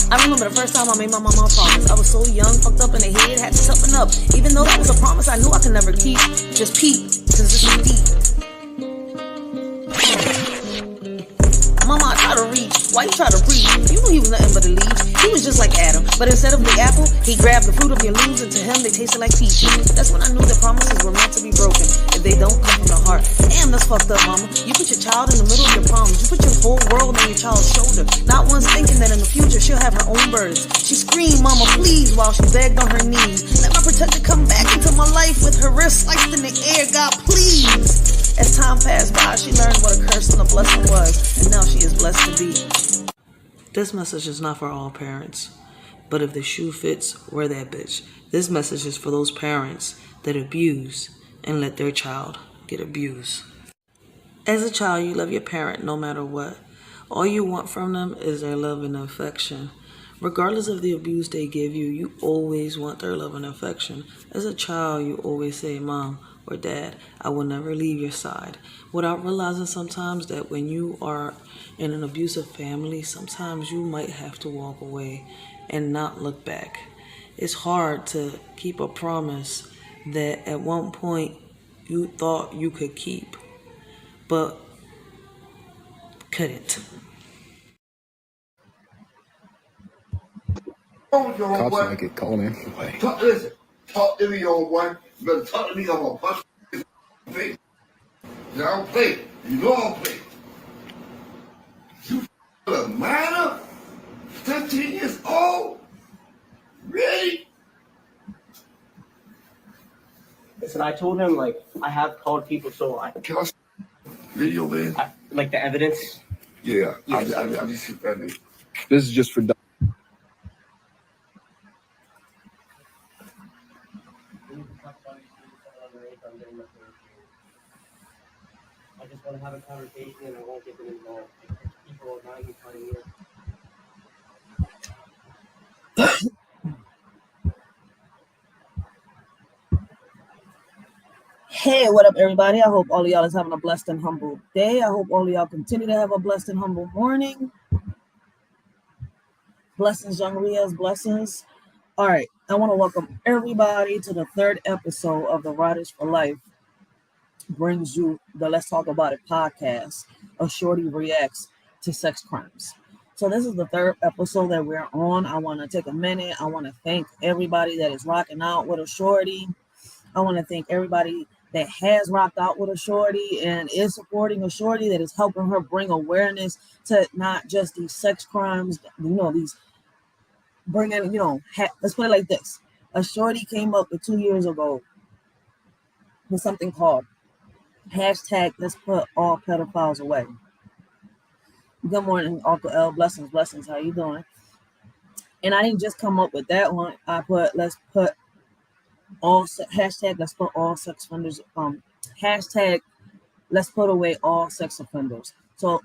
I remember the first time I made my mama a promise. I was so young, fucked up in the head, had to toughen up. Even though that was a promise I knew I could never keep. Just peep, cause this is deep. Mama, I try to reach. Why you try to reach? You knew he was nothing but a leech. He was just like Adam. But instead of the apple, he grabbed the fruit of your leaves, and to him they tasted like peaches. That's when I knew that promises were meant to be broken if they don't come from the heart. Damn, that's fucked up, mama. You put your child in the middle of your problems. You put your whole world on your child's shoulder. Not once thinking that in the future she'll have her own burdens. She screamed, mama, please, while she begged on her knees. Let my protector come back into my life with her wrist sliced in the air. God, please. As time passed by, she learned what a curse and a blessing was, and now she is blessed to be. This message is not for all parents, but if the shoe fits, wear that bitch. This message is for those parents that abuse and let their child get abused. As a child, you love your parent no matter what. All you want from them is their love and affection. Regardless of the abuse they give you, you always want their love and affection. As a child, you always say, Mom or Dad, I will never leave your side. Without realizing sometimes that when you are in an abusive family, sometimes you might have to walk away and not look back. It's hard to keep a promise that at one point you thought you could keep, but couldn't. Cops might get called anyway. Listen, talk to me, old boy. You better talk to me, I'm gonna bust your face. I don't play. You know I don't play. You a minor? 15 years old? Really? Listen, I told him, like, I have called people, so I... Can I see video, man? Like the evidence? Yeah, Yes. I just see that. This is just for I just want to have a conversation and I won't get them involved. People are not even trying to Hey, what up, everybody? I hope all of y'all is having a blessed and humble day. I hope all of y'all continue to have a blessed and humble morning. Blessings, young Ria's blessings. All right, I want to welcome everybody to the third episode of the Riders for Life brings you the Let's Talk About It podcast. A shorty reacts to sex crimes. So this is the third episode that we're on. I want to take a minute. I want to thank everybody that is rocking out with a shorty. I want to thank everybody that has rocked out with a shorty and is supporting a shorty, that is helping her bring awareness to not just these sex crimes, these bringing, let's put it like this. A shorty came up with 2 years ago with something called hashtag let's put all pedophiles away. Good morning, Uncle L. Blessings. How you doing? And I didn't just come up with that one. I put hashtag let's put all sex offenders. Hashtag let's put away all sex offenders. So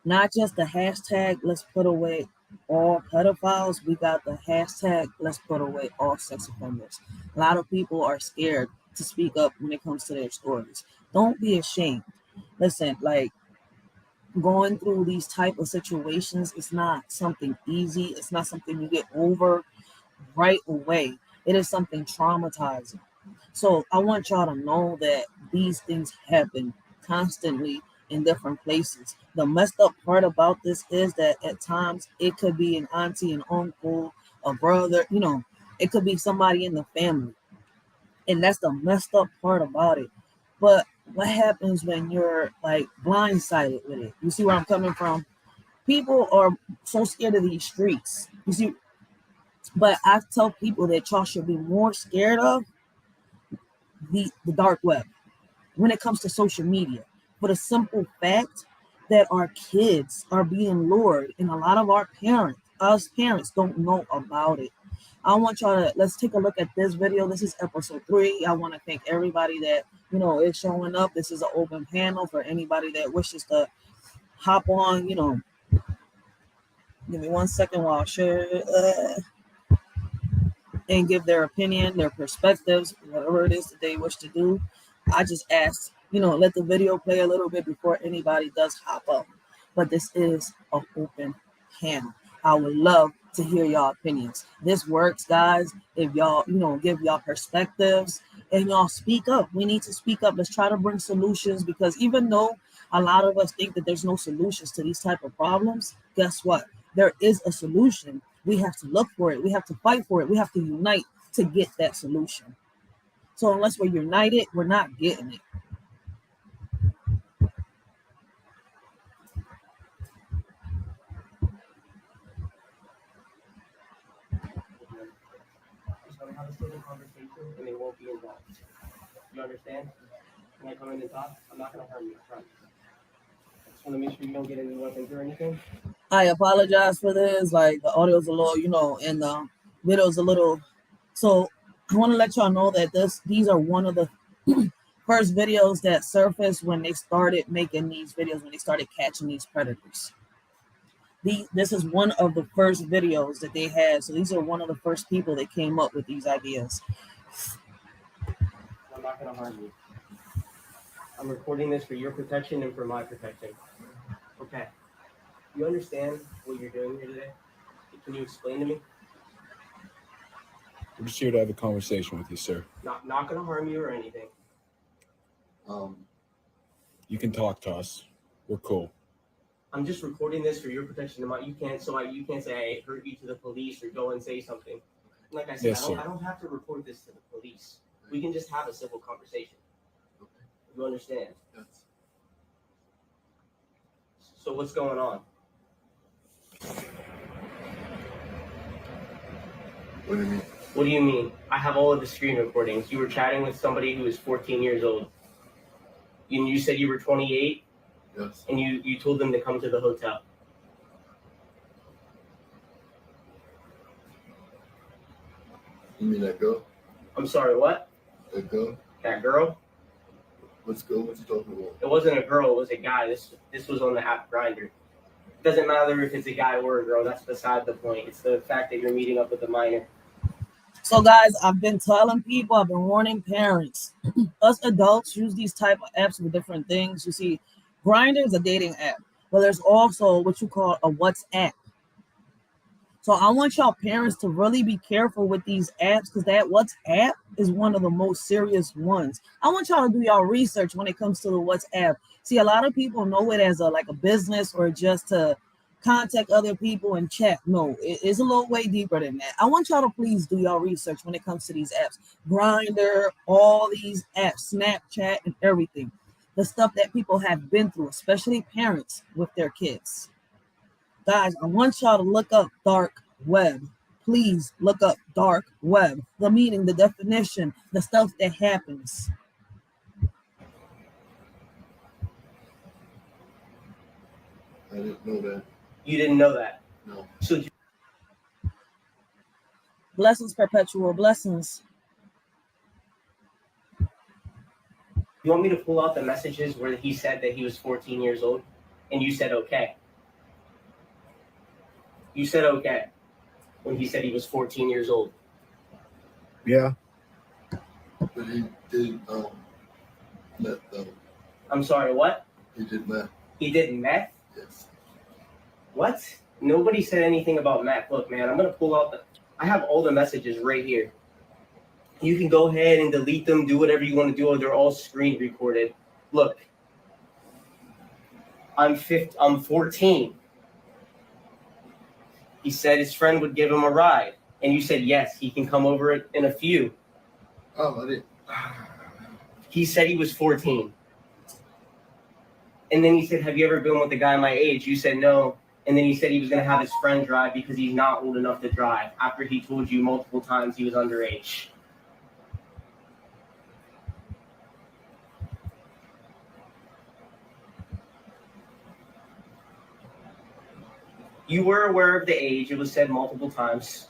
not just the hashtag let's put away all pedophiles. We got the hashtag let's put away all sex offenders. A lot of people are scared to speak up when it comes to their stories. Don't be ashamed. Listen, like, going through these type of situations is not something easy. It's not something you get over right away. It is something traumatizing. So I want y'all to know that these things happen constantly in different places. The messed up part about this is that at times it could be an auntie, an uncle, a brother, it could be somebody in the family. And that's the messed up part about it. But what happens when you're like blindsided with it? You see where I'm coming from? People are so scared of these streets. You see, but I tell people that y'all should be more scared of the dark web when it comes to social media. For the simple fact that our kids are being lured, and a lot of us parents don't know about it. I want y'all to, let's take a look at this video. This is episode 3. I want to thank everybody that, is showing up. This is an open panel for anybody that wishes to hop on, Give me 1 second while I share and give their opinion, their perspectives, whatever it is that they wish to do. I just ask let the video play a little bit before anybody does hop up. But this is an open panel. I would love to hear y'all opinions. This works, guys. If y'all, give y'all perspectives and y'all speak up. We need to speak up. Let's try to bring solutions, because even though a lot of us think that there's no solutions to these type of problems, guess what? There is a solution. We have to look for it. We have to fight for it. We have to unite to get that solution. So unless we're united, we're not getting it. Just want to have a civil conversation and they won't be involved. You understand? When I come in and talk, I'm not going to harm you. I promise. I just want to make sure you don't get any weapons or anything. I apologize for this. Like, the audio's a little, and the video's a little. So I want to let y'all know that these are one of the first videos that surfaced when they started making these videos, when they started catching these predators. This is one of the first videos that they had. So these are one of the first people that came up with these ideas. I'm not going to harm you. I'm recording this for your protection and for my protection. Okay. You understand what you're doing here today? Can you explain to me? We're just here to have a conversation with you, sir. Not going to harm you or anything. You can talk to us. We're cool. I'm just recording this for your protection. You can't say I hurt you to the police or go and say something. Like I said, Yes, I don't have to report this to the police. We can just have a civil conversation. You understand? Yes. So what's going on? What do you mean? What do you mean? I have all of the screen recordings. You were chatting with somebody who was 14 years old. And you said you were 28? Yes. And you told them to come to the hotel. You mean that girl? I'm sorry, what? That girl? That girl? Let's go. What you talking about? It wasn't a girl, it was a guy. This was on the app Grindr. Doesn't matter if it's a guy or a girl, that's beside the point. It's the fact that you're meeting up with a minor. So guys, I've been telling people, I've been warning parents. Us adults use these type of apps for different things. You see, Grindr is a dating app, but there's also what you call a WhatsApp. So I want y'all parents to really be careful with these apps, because that WhatsApp is one of the most serious ones. I want y'all to do y'all research when it comes to the WhatsApp. See, a lot of people know it as a business or just to contact other people and chat. No, it's a little way deeper than that. I want y'all to please do y'all research when it comes to these apps. Grindr, all these apps, Snapchat, and everything. The stuff that people have been through, especially parents with their kids. Guys, I want y'all to look up dark web. Please look up dark web. The meaning, the definition, the stuff that happens. I didn't know that. You didn't know that? No. So Blessings, perpetual blessings. you want me to pull out the messages where he said that he was 14 years old? And you said okay. You said okay when he said he was 14 years old. Yeah. But he did meth though. I'm sorry, what? He did meth. He did meth? Yes. What? Nobody said anything about meth. Look, man, I'm going to pull out I have all the messages right here. You can go ahead and delete them, do whatever you want to do. They're all screen recorded. Look, I'm 14. He said his friend would give him a ride. And you said, yes, he can come over in a few. Oh, I didn't. He said he was 14. And then he said, have you ever been with a guy my age? You said no. And then he said he was going to have his friend drive because he's not old enough to drive after he told you multiple times he was underage. You were aware of the age. It was said multiple times.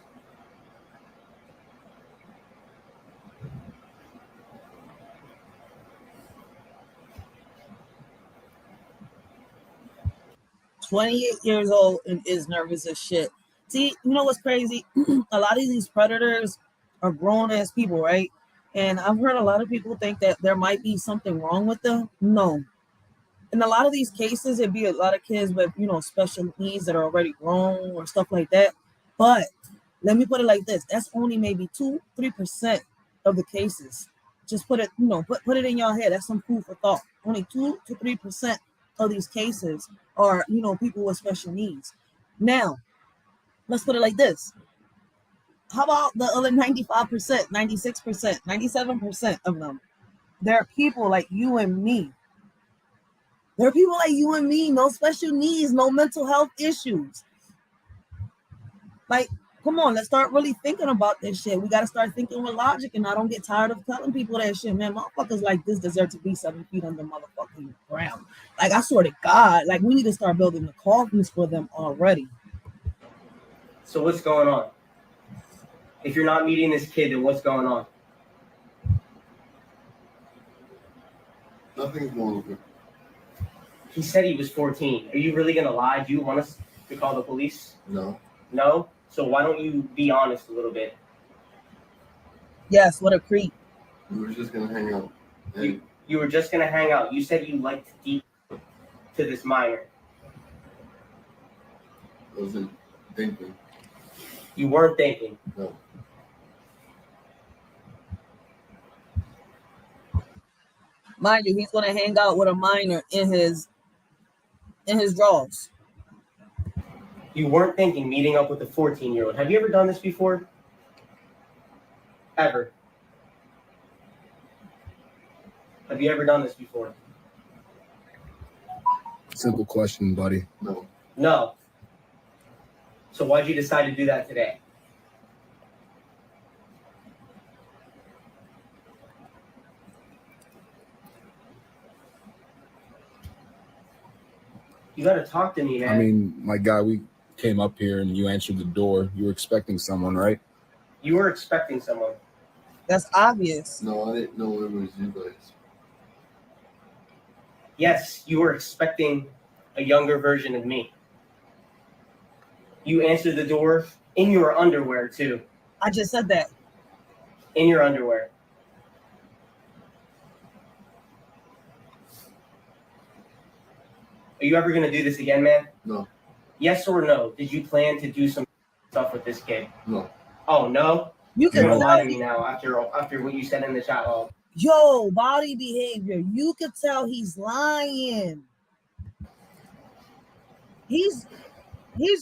$28 years old and is nervous as shit. See, you know what's crazy? A lot of these predators are grown ass people, right? And I've heard a lot of people think that there might be something wrong with them. No. In a lot of these cases, it'd be a lot of kids with, special needs that are already grown or stuff like that. But let me put it like this. That's only maybe 2-3% of the cases. Just put it, put it in your head. That's some food for thought. Only 2-3% of these cases are, people with special needs. Now, let's put it like this. How about the other 95%, 96%, 97% of them? There are people like you and me. There are people like you and me, no special needs, no mental health issues. Like, come on, let's start really thinking about this shit. We got to start thinking with logic, and I don't get tired of telling people that shit, man. Motherfuckers like this deserve to be 7 feet under motherfucking ground. Like, I swear to God, like, we need to start building the coffins for them already. So what's going on? If you're not meeting this kid, then what's going on? Nothing's wrong with him. He said he was 14. Are you really going to lie? Do you want us to call the police? No. No? So why don't you be honest a little bit? Yes, what a creep. We were just gonna hang out. You were just going to hang out. You said you liked deep to this minor. I wasn't thinking. You weren't thinking. No. Mind you, he's going to hang out with a minor in his drawers. You weren't thinking meeting up with a 14-year-old. Have you ever done this before? Ever? Have you ever done this before? Simple question, buddy. No. No. So why'd you decide to do that today? You gotta talk to me, man. I mean, my guy, we came up here and you answered the door. You were expecting someone, right? You were expecting someone. That's obvious. No, I didn't know it was you guys. Yes, you were expecting a younger version of me. You answered the door in your underwear, too. I just said that. In your underwear. Are you ever going to do this again, man? No. Yes or no? Did you plan to do some stuff with this kid? No. Oh, no? You can You're tell lying to me now after what you said in the chat log. Yo, body behavior. You could tell he's lying. He's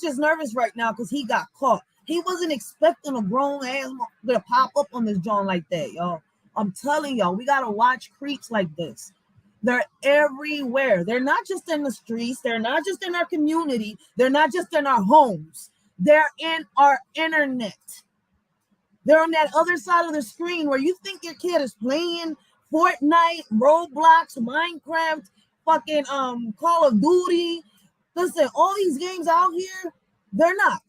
just nervous right now because he got caught. He wasn't expecting a grown ass to pop up on this joint like that, y'all. I'm telling y'all, we gotta watch creeps like this. They're everywhere. They're not just in the streets. They're not just in our community. They're not just in our homes. They're in our internet. They're on that other side of the screen where you think your kid is playing Fortnite, Roblox, Minecraft, fucking Call of Duty. Listen, all these games out here, they're not.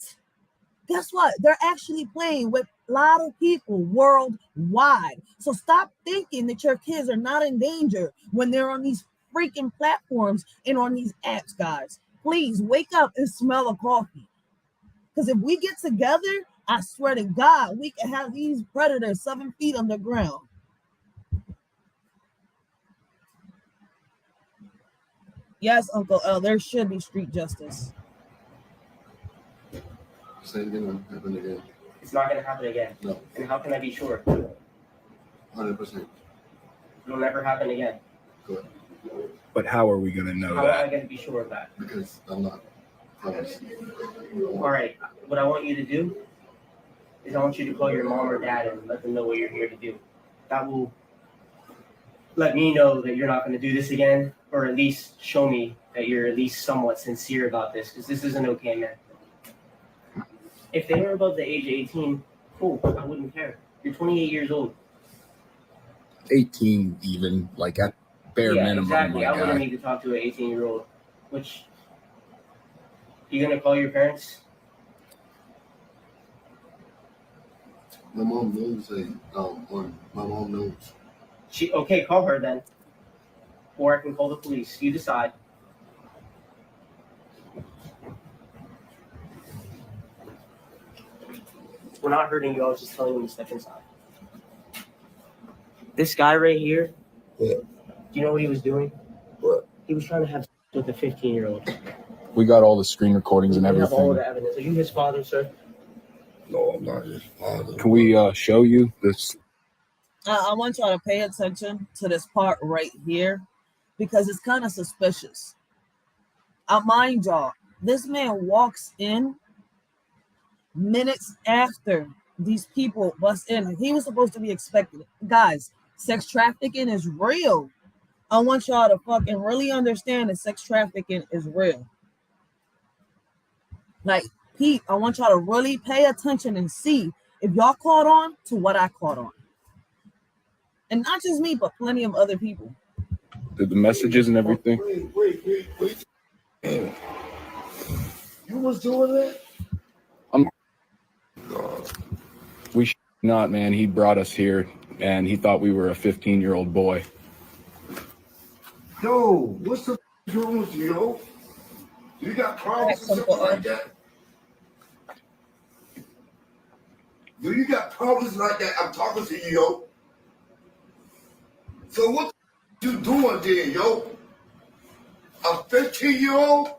Guess what? They're actually playing with a lot of people worldwide. So stop thinking that your kids are not in danger when they're on these freaking platforms and on these apps, guys. Please wake up and smell a coffee. Because if we get together, I swear to God, we can have these predators 7 feet underground. Yes, Uncle L, there should be street justice. Same thing will happen again. It's not going to happen again. No. And how can I be sure? 100%. It'll never happen again. Good. But how are we going to know How am I that? going to be sure of that? Because I'm not. Promise. All right. What I want you to do is I want you to call your mom or dad and let them know what you're here to do. That will let me know that you're not going to do this again, or at least show me that you're at least somewhat sincere about this, because this isn't okay, man. If they were above the age of 18, cool, I wouldn't care. You're 28 years old. 18 even, like at bare minimum. Exactly. My I wouldn't guy. need to talk to an 18-year-old. Which, you going to call your parents? My mom knows. My mom knows. Okay, call her then. Or I can call the police. You decide. We're not hurting you. I was just telling you to step inside. This guy right here, What? do you know what he was doing? What? He was trying to have sex with a 15-year-old. We got all the screen recordings and We have all everything. the evidence. Are you his father, sir? No, I'm not his father. Can we show you this? I want y'all to pay attention to this part right here because it's kind of suspicious. Mind y'all, this man walks in minutes after these people bust in. He was supposed to be expected. Guys, sex trafficking is real. I want y'all to fucking really understand that sex trafficking is real. Like, Pete, I want y'all to really pay attention and see if y'all caught on to what I caught on. And not just me, but plenty of other people. The messages and everything. Wait. Damn. You was doing that? God. We should not, man. He brought us here, and he thought we were a 15-year-old boy. Yo, what's the wrong with you, yo? You got problems or something like that? Do you got problems like that? I'm talking to you, yo. So what you doing then, yo? A 15-year-old?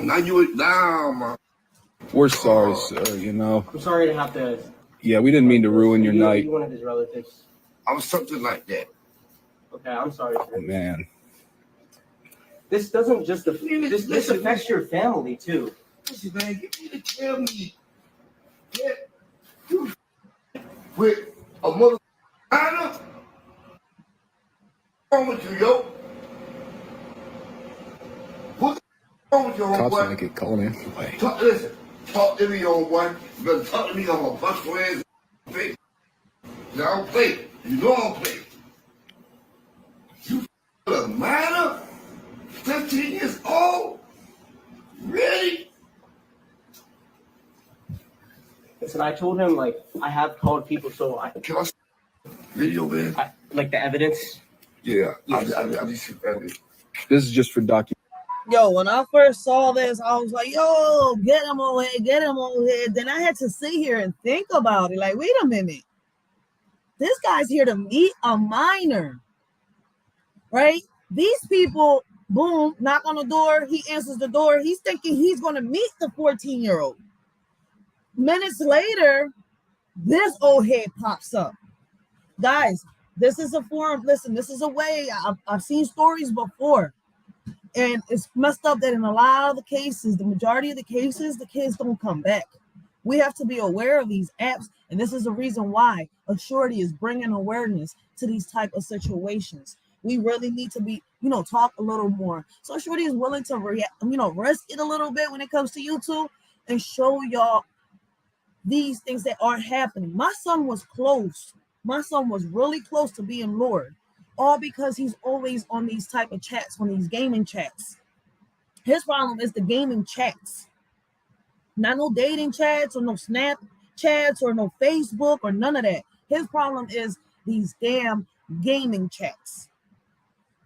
Now you down, man. We're sorry, sir, you know. I'm sorry to have to. Yeah, we didn't mean to ruin your night. You one of his relatives. I'm something like that. Okay, I'm sorry, sir. Oh, man. This doesn't just this affects your family too. Listen, man, you need to tell me that you with a mother minor? What's wrong with you, yo? What's wrong with you, Cops homeboy? might get called anyway. Listen, talk to me, homeboy. You better talk to me on my bus your ass face. I don't play. You know I don't play. You a minor? 15 years old? Really? Listen, I told him like I have called people, so I Can I see video, man? like the evidence. Yeah, Yes. I just see that. This is just for document. Yo, when I first saw this, I was like, yo, get him over here, get him over here. Then I had to sit here and think about it. Like, wait a minute. This guy's here to meet a minor, right? These people, boom, knock on the door. He answers the door. He's thinking he's going to meet the 14-year-old. Minutes later, this old head pops up. Guys, this is a forum. Listen, this is a way. I've seen stories before. And it's messed up that in a lot of the cases, the majority of the cases, the kids don't come back. We have to be aware of these apps. And this is the reason why ASHORTY is bringing awareness to these type of situations. We really need to be, talk a little more. So ASHORTY is willing to risk it a little bit when it comes to YouTube and show y'all these things that are happening. My son was close. My son was really close to being lured, all because he's always on these type of chats, on these gaming chats. His problem is the gaming chats. Not no dating chats or no Snap chats or no Facebook or none of that. His problem is these damn gaming chats.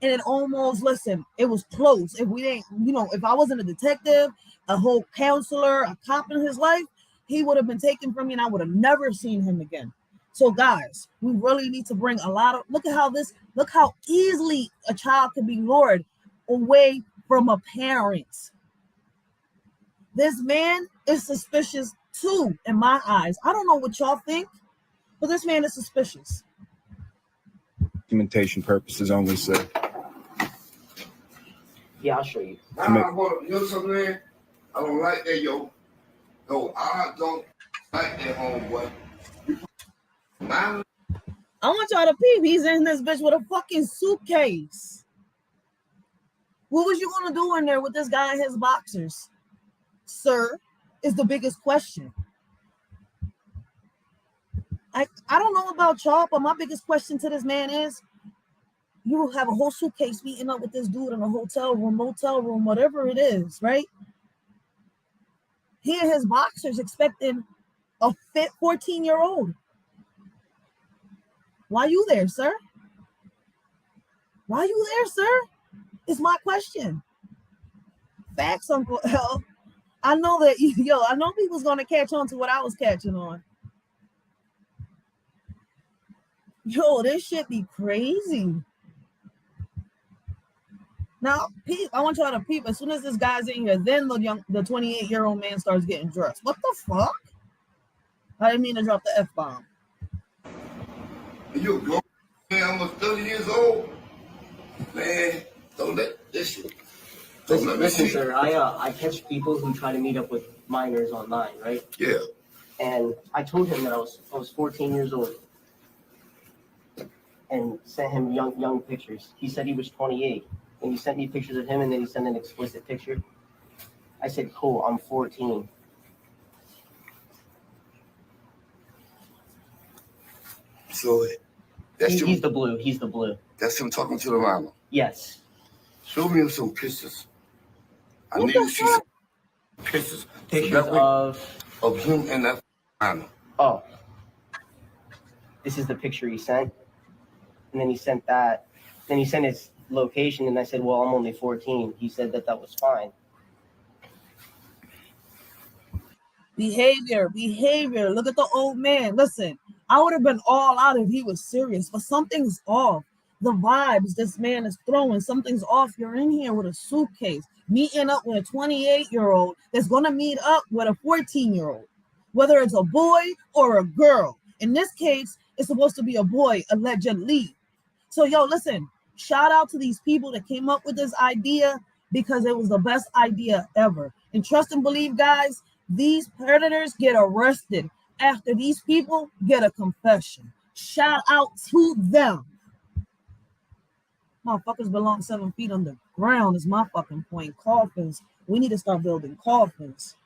And it almost, listen, it was close. If we didn't, if I wasn't a detective, a whole counselor, a cop in his life, he would have been taken from me and I would have never seen him again. So guys, we really need to bring look how easily a child can be lured away from a parent. This man is suspicious too, in my eyes. I don't know what y'all think, but this man is suspicious. Documentation purposes only, sir. Yeah, I'll show you. You know something, man? I don't like that, yo. No, I don't like that, homeboy. I want y'all to peep. He's in this bitch with a fucking suitcase. What was you gonna do in there with this guy in his boxers, sir? Is the biggest question. I don't know about y'all, but my biggest question to this man is, you have a whole suitcase meeting up with this dude in a hotel room, motel room, whatever it is, right? He and his boxers expecting a fit 14-year-old. Why you there, sir? Why you there, sir? It's my question. Facts, Uncle L. I know that, I know people's going to catch on to what I was catching on. Yo, this shit be crazy. Now, peep, I want y'all to peep. As soon as this guy's in here, then the 28-year-old man starts getting dressed. What the fuck? I didn't mean to drop the F-bomb. You grown man, almost 30 years old. Man, don't let this shit. Listen, sir, I catch people who try to meet up with minors online, right? Yeah. And I told him that I was 14 years old and sent him young pictures. He said he was 28. And he sent me pictures of him, and then he sent an explicit picture. I said, cool, I'm 14. So He's the blue. He's the blue. That's him talking to the mama. Yes. Show me some pictures. I need to see some pictures. Pictures of him and that mama. Oh. This is the picture he sent. And then he sent that. Then he sent his location, and I said, well, I'm only 14. He said that was fine. Behavior. Look at the old man. Listen, I would have been all out if he was serious, but something's off. The vibes this man is throwing, something's off. You're in here with a suitcase, meeting up with a 28-year-old that's going to meet up with a 14-year-old, whether it's a boy or a girl. In this case, it's supposed to be a boy, allegedly. So, yo, listen, shout out to these people that came up with this idea because it was the best idea ever. And trust and believe, guys, these predators get arrested after these people get a confession. Shout out to them. Motherfuckers belong 7 feet underground is my fucking point. Coffins. We need to start building coffins.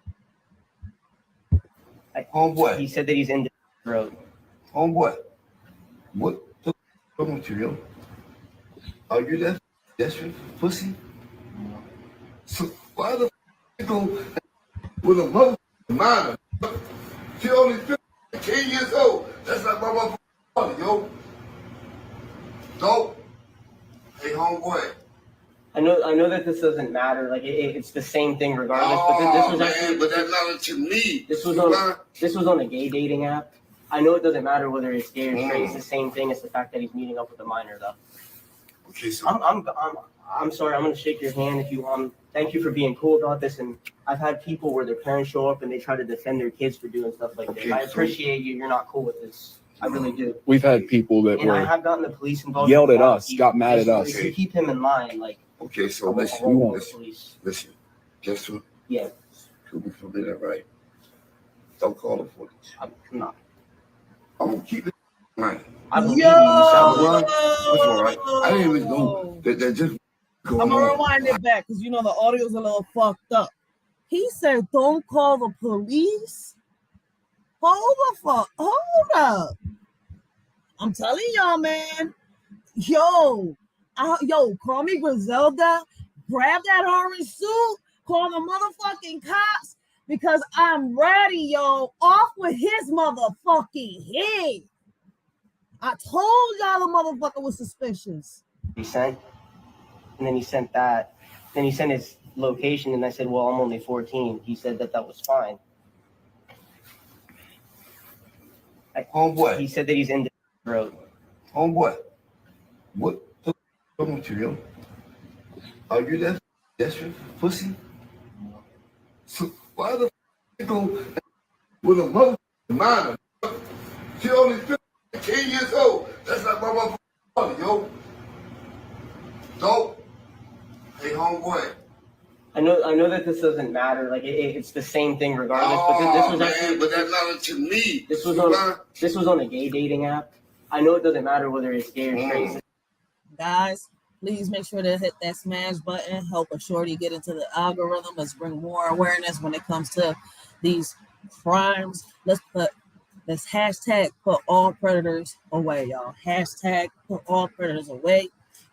Homeboy. He said that he's in the road. Homeboy. What the talking to you? Are you that desperate pussy? So why the you go with a mother minor? She only 15 years old. That's not my motherfucking father, yo. Don't. Hey, homeboy. I know that this doesn't matter. Like it's the same thing regardless. But this was actually. But that's not to me. This was on a gay dating app. I know it doesn't matter whether it's gay or straight. It's the same thing. It's the fact that he's meeting up with a minor, though. Okay, so I'm sorry. I'm gonna shake your hand if you want. Thank you for being cool about this. And I've had people where their parents show up and they try to defend their kids for doing stuff like this. I appreciate you. You're not cool with this. I really do. We've had people that I have gotten the police involved. Yelled at us, got mad at us. If you keep him in line, like. Okay, so listen. Guess what? Yeah. Could we forget that, right? Don't call the police. I'm not. I'm gonna keep it in mind. I believe you. Sound Run. That's all right. I didn't even know that just going I'm on. gonna rewind it back because you know the audio's a little fucked up. He said, "Don't call the police." Hold up. I'm telling y'all, man. Yo, call me Griselda. Grab that orange suit. Call the motherfucking cops because I'm ready, yo. Off with his motherfucking head. I told y'all the motherfucker was suspicious. He sent, and then he sent that. Then he sent his location, and I said, well, I'm only 14. He said that was fine. Homeboy. He said that he's in the road. Homeboy. What the talking to you? Are you that desperate pussy? So why the you go with a mother minor? She only 15 years old. That's not my motherfucking father, yo. Don't. Hey, homeboy. I know that this doesn't matter. Like it's the same thing regardless. But this was actually. But that's not to me. This was on a gay dating app. I know it doesn't matter whether it's gay or straight. Guys, please make sure to hit that smash button. Help a shorty get into the algorithm. Let's bring more awareness when it comes to these crimes. Let's hashtag put all predators away, y'all. Hashtag put all predators away.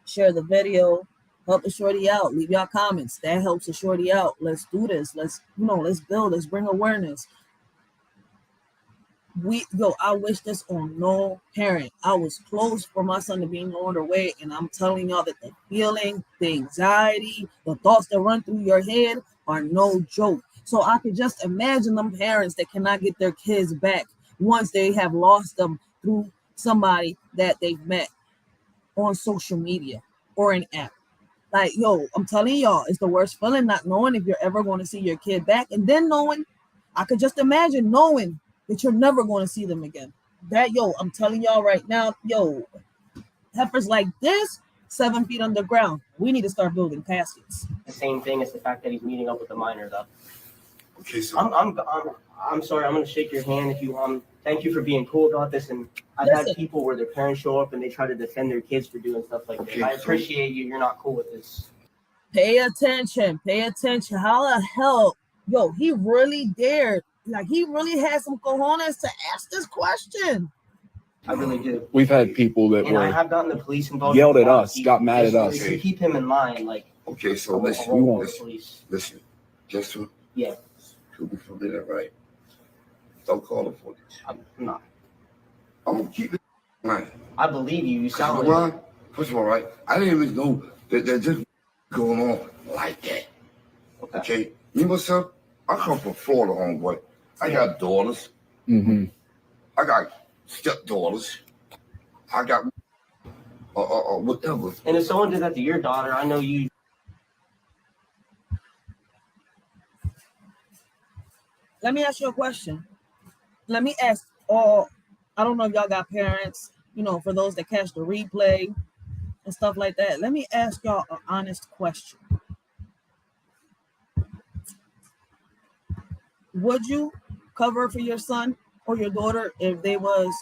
Share the video. Help the shorty out. Leave y'all comments. That helps the shorty out. Let's do this. Let's build. Let's bring awareness. I wish this on no parent. I was close for my son to be lured away, and I'm telling y'all that the feeling, the anxiety, the thoughts that run through your head are no joke. So I could just imagine them parents that cannot get their kids back once they have lost them through somebody that they've met on social media or an app. Like, yo, I'm telling y'all, it's the worst feeling not knowing if you're ever going to see your kid back. And then knowing, I could just imagine knowing that you're never going to see them again. That, yo, I'm telling y'all right now, yo, heifers like this, 7 feet underground, we need to start building caskets. The same thing as the fact that he's meeting up with the minor, though. Okay, so I'm sorry. I'm gonna shake your hand if you Thank you for being cool about this. And I've Listen. had people where their parents show up and they try to defend their kids for doing stuff like this. Okay, I so- appreciate you. You're not cool with this. Pay attention. Pay attention. How the hell, yo, he really dared. Like, he really had some cojones to ask this question. I really do. We've had people that And I were have gotten the police involved. yelled at before. us, got mad at us. If you keep him in line, like, okay, so I won't listen, call the listen, police. listen. Just to Yeah, be familiar, right? Don't call the police. I'm not. I'm gonna keep it in mind. I believe you. You sound You know like why? First of all, right? I didn't even know that there's just going on like that. okay. Okay, me myself, I come from Florida, homeboy. I got daughters. Mm-hmm. I got stepdaughters. I got whatever. And if someone did that to your daughter, I know you. Let me ask you a question. Let me ask all, I don't know if y'all got parents, you know, for those that catch the replay and stuff like that. Let me ask y'all an honest question. Would you cover for your son or your daughter if they was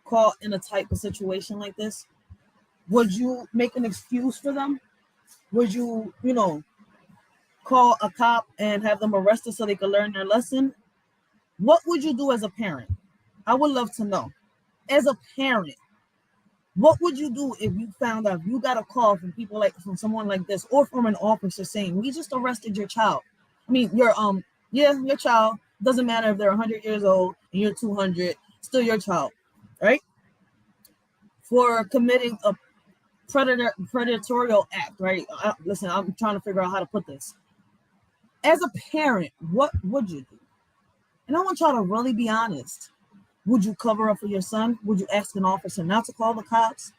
caught in a type of situation like this? Would you make an excuse for them? Would you, you know, call a cop and have them arrested so they could learn their lesson? What would you do as a parent? I would love to know. As a parent, what would you do if you found out you got a call from people like from someone like this or from an officer saying, we just arrested your child? I mean, your child. Doesn't matter if they're 100 years old and you're 200, still your child, right? For committing a predatorial act, right? Listen, I'm trying to figure out how to put this. As a parent, what would you do? And I want y'all to really be honest. Would you cover up for your son? Would you ask an officer not to call the cops?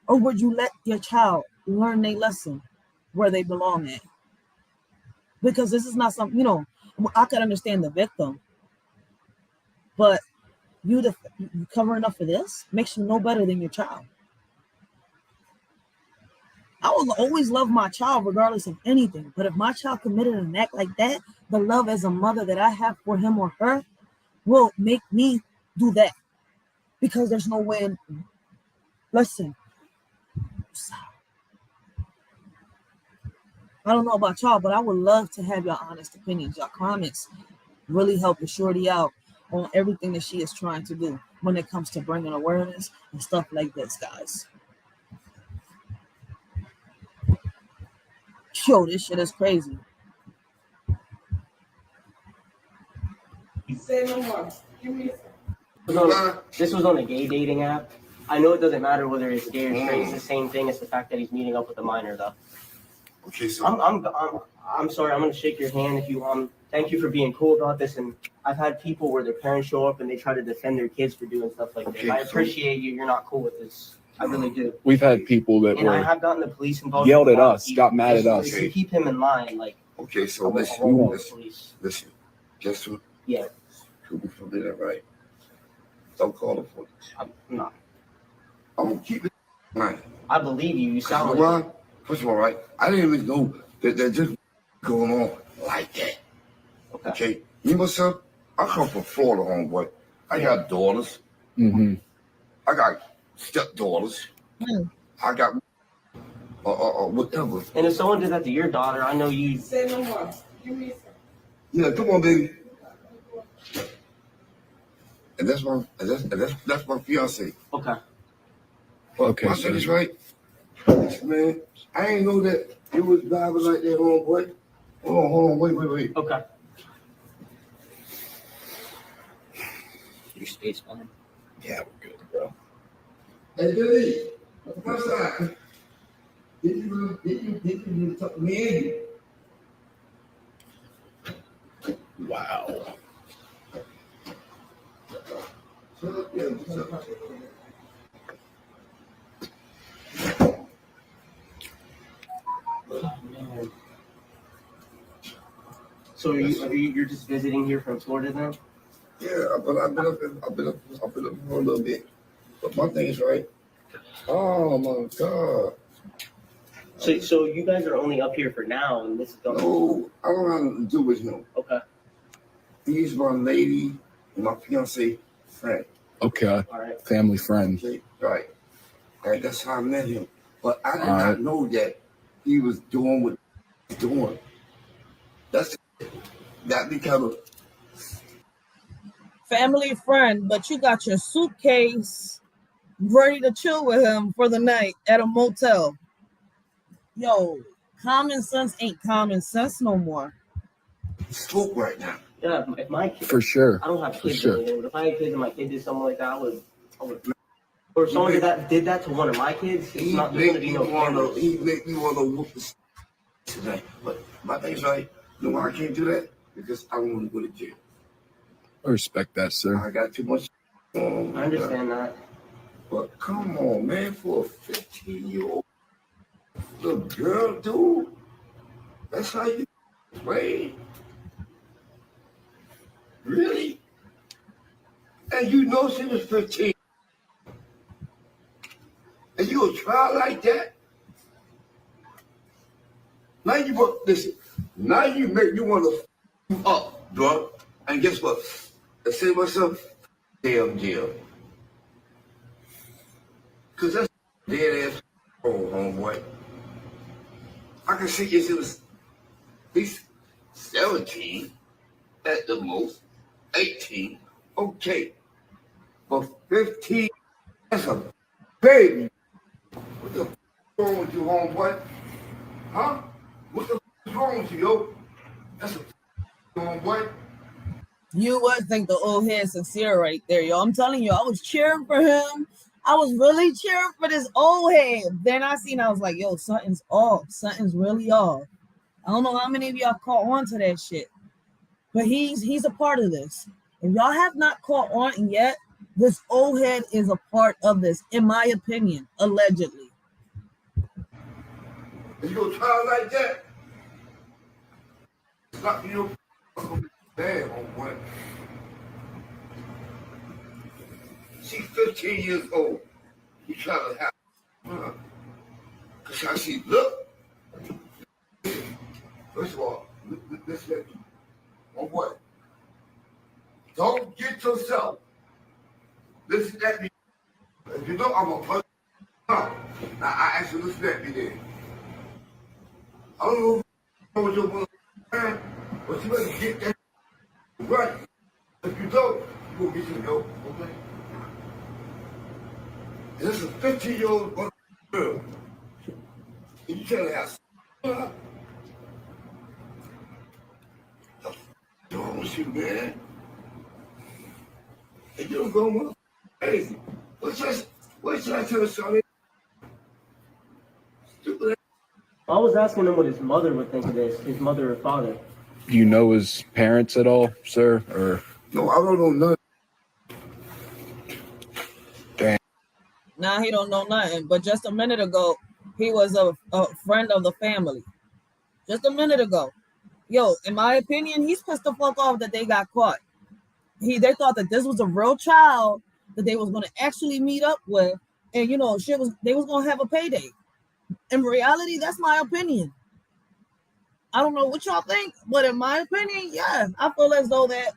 Or would you let your child learn their lesson where they belong at? Because this is not something, you know, I could understand the victim, but you covering up for this makes you no better than your child. I will always love my child regardless of anything, but if my child committed an act like that, the love as a mother that I have for him or her will make me do that. Because there's no way, listen, I don't know about y'all, but I would love to have your honest opinions. Your comments really help the shorty out on everything that she is trying to do when it comes to bringing awareness and stuff like this, guys. Yo, this shit is crazy. Say no more. Give me a This was on a gay dating app. I know it doesn't matter whether it's gay or straight. It's the same thing as the fact that he's meeting up with a minor, though. Okay, so I'm sorry. I'm gonna shake your hand if you Thank you for being cool about this. And I've had people where their parents show up and they try to defend their kids for doing stuff like this. Okay, I so- appreciate you. You're not cool with this. I really do. We've had people that And I were have gotten the police involved. yelled at before. us, got mad at us. If you keep him in line, like, okay, so I won't listen, call the listen, police. listen. Just to Yeah, be familiar, right? Don't call the police. I'm not. I'm gonna keep it in mind. I believe you. You You sound know like. why? First of all, right? I didn't even know that there's just going on like that. Okay. Okay, me myself, I come from Florida, homeboy. I got daughters. Mm-hmm. I got stepdaughters. I got whatever. And if someone did that to your daughter, I know you. Say no more. Give me a Yeah, come on, baby. And that's my fiance. Okay. But Okay, my sir. thing is right, man. I ain't know that it was driving like that, homeboy. Hold on, wait. Okay. Your space, man. Yeah, we're good, bro. Hey, Billy, what's that? Did you talk to me? Wow. So, yeah, so, Oh, man. So you're just visiting here from Florida then? yeah, but I've been up for a little bit. But my thing is right. Oh my God. So you guys are only up here for now, and this is going. No, I don't have nothing to do with him. Okay. He's my lady and my fiance friend. Okay. All right. Family friend. Okay, right. And that's how I met him. But I did All not right. know that he was doing what he's doing. That become Family friend, but you got your suitcase ready to chill with him for the night at a motel. Yo, common sense ain't common sense no more. a spook right now. Yeah, if my kids, For sure. I don't have For kids sure. anymore. But if I had kids and my kid did something like that, I would. Or if someone did that to one of my kids, it's not there's gonna be no cameras. He make me want to whoop this today. But my thing's right. You know why I can't do that? Because I don't want to go to jail. I respect that, sir. I got too much. I understand that. But come on, man, for a 15-year-old little girl, dude, that's how you play? Really? And you know she was 15. And you a try like that? Now you want, listen, now you want to up, bro. And guess what? I say to myself, damn jail. Because that's dead ass homeboy. I can see if it was at least 17 at the most, 18, okay. But 15, that's a baby. What the f wrong with you, homeboy? Huh? What the f wrong with you, yo? That's a homeboy. You would think the old head sincere right there, yo. I'm telling you, I was cheering for him. I was really cheering for this old head. Then I was like, yo, something's off. Something's really off. I don't know how many of y'all caught on to that shit. But he's a part of this. If y'all have not caught on yet, this old head is a part of this, in my opinion, allegedly. And you gonna try like that? It's not your damn, homeboy. She's 15 years old. You try to have her. Because how she look. First of all, listen at me. Homeboy. Don't get yourself. Listen at me. If you know I'm a person. Now I actually listen at me then. I don't know what you're going to do, but you better get that right. If you don't, you're going to get your okay? And this is a 15-year-old girl. And you tell her how what's wrong with you, man? And you don't go crazy. What should I tell Charlie? Stupid. I was asking him what his mother would think of this, his mother or father. Do you know his parents at all, sir? Or No, I don't know nothing. Now he don't know nothing. But just a minute ago, he was a friend of the family. Just a minute ago. Yo, in my opinion, he's pissed the fuck off that they got caught. They thought that this was a real child that they was gonna actually meet up with, and they was gonna have a payday. In reality, that's my opinion. I don't know what y'all think, but in my opinion, yeah, I feel as though that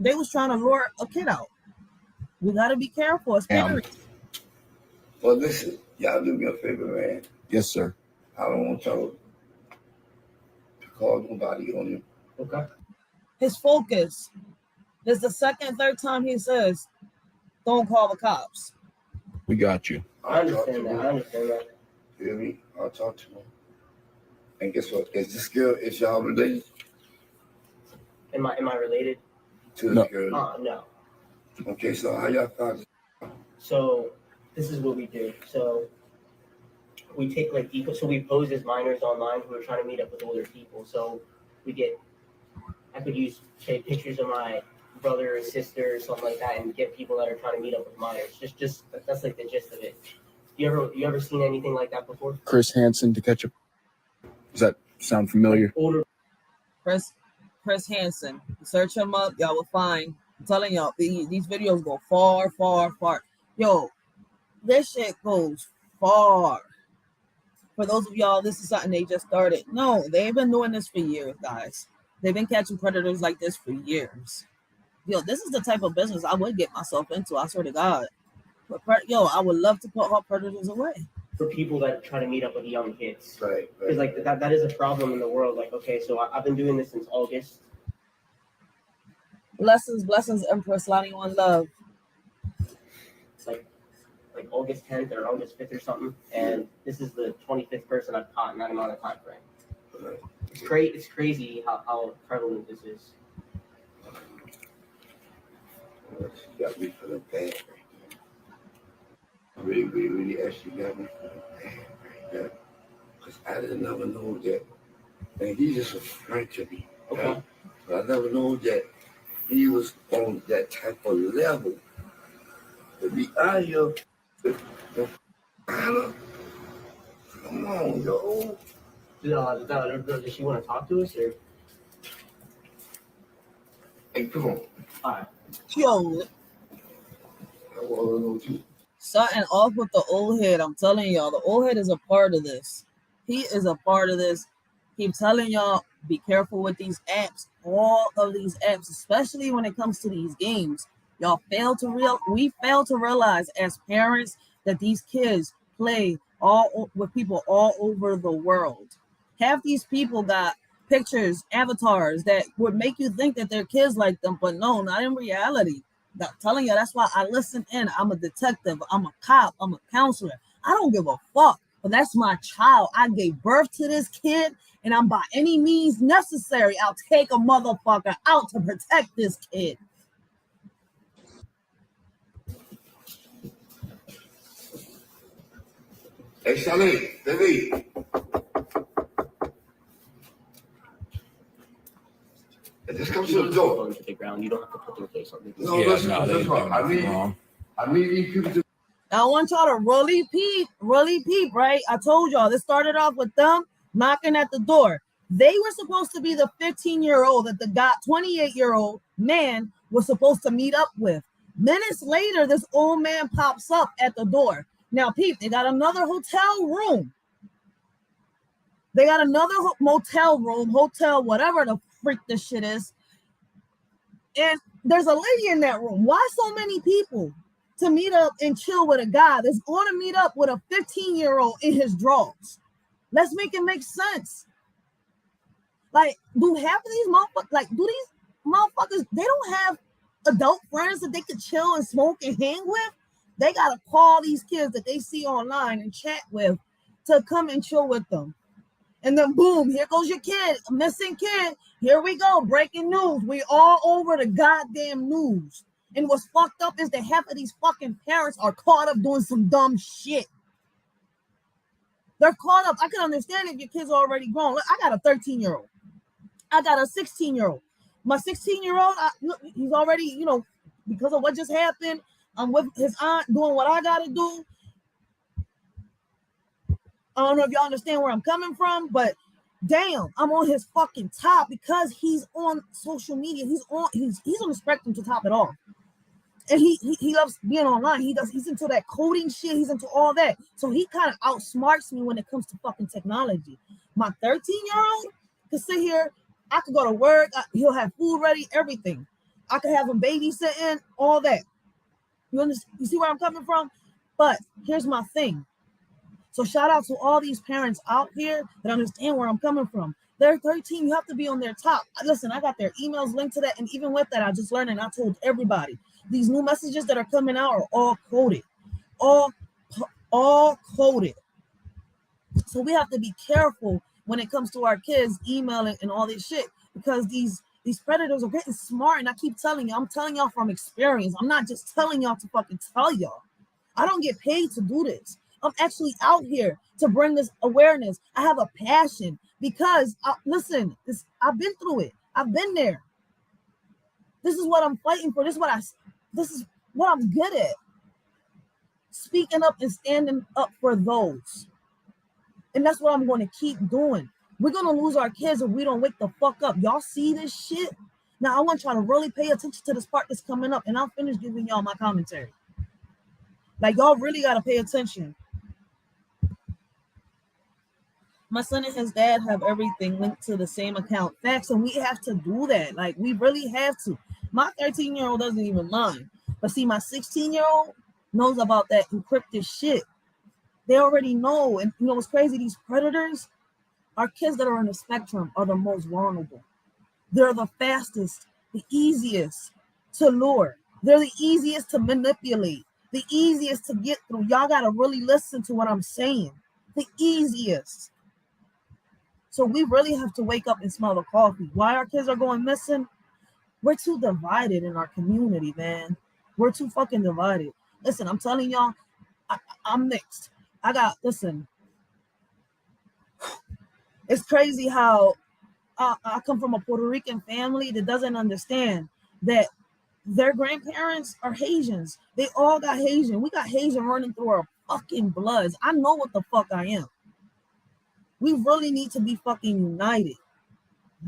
they was trying to lure a kid out. We gotta be careful. It's parents. Well, listen, y'all do me a favor, man. yes, sir. I don't want y'all to call nobody on him. Okay. His focus. This is the second, third time he says, "Don't call the cops." We got you. I understand that. You hear me? I'll talk to him. And guess what? Is this girl, is y'all related Am I related? to this No. girl? No. Okay, so how y'all found this? So this is what we do. So we take so we pose as minors online who are trying to meet up with older people. So I could use, say, pictures of my brother or sister or something like that, and get people that are trying to meet up with minors. Just that's like the gist of it. You ever seen anything like that before? Chris Hansen to catch up. Does that sound familiar? Like older. Chris Hansen. Search him up, y'all will find. I'm telling y'all, these videos go far, far, far. Yo, this shit goes far. For those of y'all, this is something they just started. No, they've been doing this for years, guys. They've been catching predators like this for years. Yo, this is the type of business I would get myself into. I swear to God. But I would love to put all predators away. For people that try to meet up with young kids. Right. Because like that is a problem in the world. Like, okay, so I've been doing this since August. Blessings, Empress, Lonnie, one love. It's like August 10th or August 5th or something, and this is the 25th person I've caught in that amount of time frame. Right. It's crazy how prevalent this is. She got me for the bad right there. Really actually got me for the bad right there. Because I didn't never know that. And he just was frank to me. Okay. Right? But I never know that he was on that type of level. To be out here, come on, yo. Does she want to talk to us or? Hey, come on. All right. Yo, I want to know too. something off with the old head. I'm telling y'all, the old head is a part of this. He is a part of this. Keep telling y'all, be careful with these apps. All of these apps, especially when it comes to these games. We fail to realize as parents that these kids play with people all over the world. Half these people got pictures, avatars that would make you think that they're kids like them, but no, not in reality. I'm telling you, that's why I listen in. I'm a detective, I'm a cop, I'm a counselor. I don't give a fuck, but that's my child. I gave birth to this kid, and I'm by any means necessary, I'll take a motherfucker out to protect this kid. Hey, Charlene, baby. Just come to the door. To the ground. You don't have to put their face on it. No, Yeah, listen, no, they listen. didn't do nothing wrong. I need these people to. I want y'all to really peep, right? I told y'all this started off with them knocking at the door. They were supposed to be the 15-year-old that the 28-year-old man was supposed to meet up with. Minutes later, this old man pops up at the door. Now, peep, they got another hotel room. They got another motel room, hotel, whatever the freak this shit is. And there's a lady in that room. Why so many people to meet up and chill with a guy that's going to meet up with a 15-year-old in his drawers? Let's make it make sense. Like, do half of these motherfuckers, they don't have adult friends that they could chill and smoke and hang with? They got to call these kids that they see online and chat with to come and chill with them. And then boom, here goes your kid, a missing kid. Here we go, breaking news. We all over the goddamn news. And what's fucked up is that half of these fucking parents are caught up doing some dumb shit. They're caught up. I can understand if your kid's already grown. Look, I got a 13-year-old. I got a 16-year-old. My 16-year-old, he's already, because of what just happened, I'm with his aunt doing what I got to do. I don't know if y'all understand where I'm coming from, but damn, I'm on his fucking top because he's on social media. He's on the spectrum to top it all. And he loves being online. He's into that coding shit. He's into all that. So he kind of outsmarts me when it comes to fucking technology. My 13-year-old could sit here. I could go to work. He'll have food ready, everything. I could have him babysitting, all that. You see where I'm coming from? But here's my thing. So shout out to all these parents out here that understand where I'm coming from. They're 13. You have to be on their top. Listen, I got their emails linked to that. And even with that, I just learned and I told everybody. These new messages that are coming out are all coded. All coded. So we have to be careful when it comes to our kids emailing and all this shit. Because these predators are getting smart. And I keep telling you, I'm telling y'all from experience. I'm not just telling y'all to fucking tell y'all. I don't get paid to do this. I'm actually out here to bring this awareness. I have a passion because, I've been through it. I've been there. This is what I'm fighting for. This is what I'm good at. Speaking up and standing up for those. And that's what I'm going to keep doing. We're going to lose our kids if we don't wake the fuck up. Y'all see this shit? Now, I want y'all to really pay attention to this part that's coming up, and I'll finish giving y'all my commentary. Like, y'all really got to pay attention. My son and his dad have everything linked to the same account. Facts, and we have to do that. Like, we really have to. My 13-year-old doesn't even mind. But see, my 16-year-old knows about that encrypted shit. They already know. And you know what's crazy? These predators, our kids that are on the spectrum, are the most vulnerable. They're the fastest, the easiest to lure. They're the easiest to manipulate, the easiest to get through. Y'all got to really listen to what I'm saying. The easiest. So we really have to wake up and smell the coffee. Why our kids are going missing? We're too divided in our community, man. We're too fucking divided. Listen, I'm telling y'all, I'm mixed. Listen, it's crazy how I come from a Puerto Rican family that doesn't understand that their grandparents are Haitians. They all got Haitian. We got Haitian running through our fucking bloods. I know what the fuck I am. We really need to be fucking united.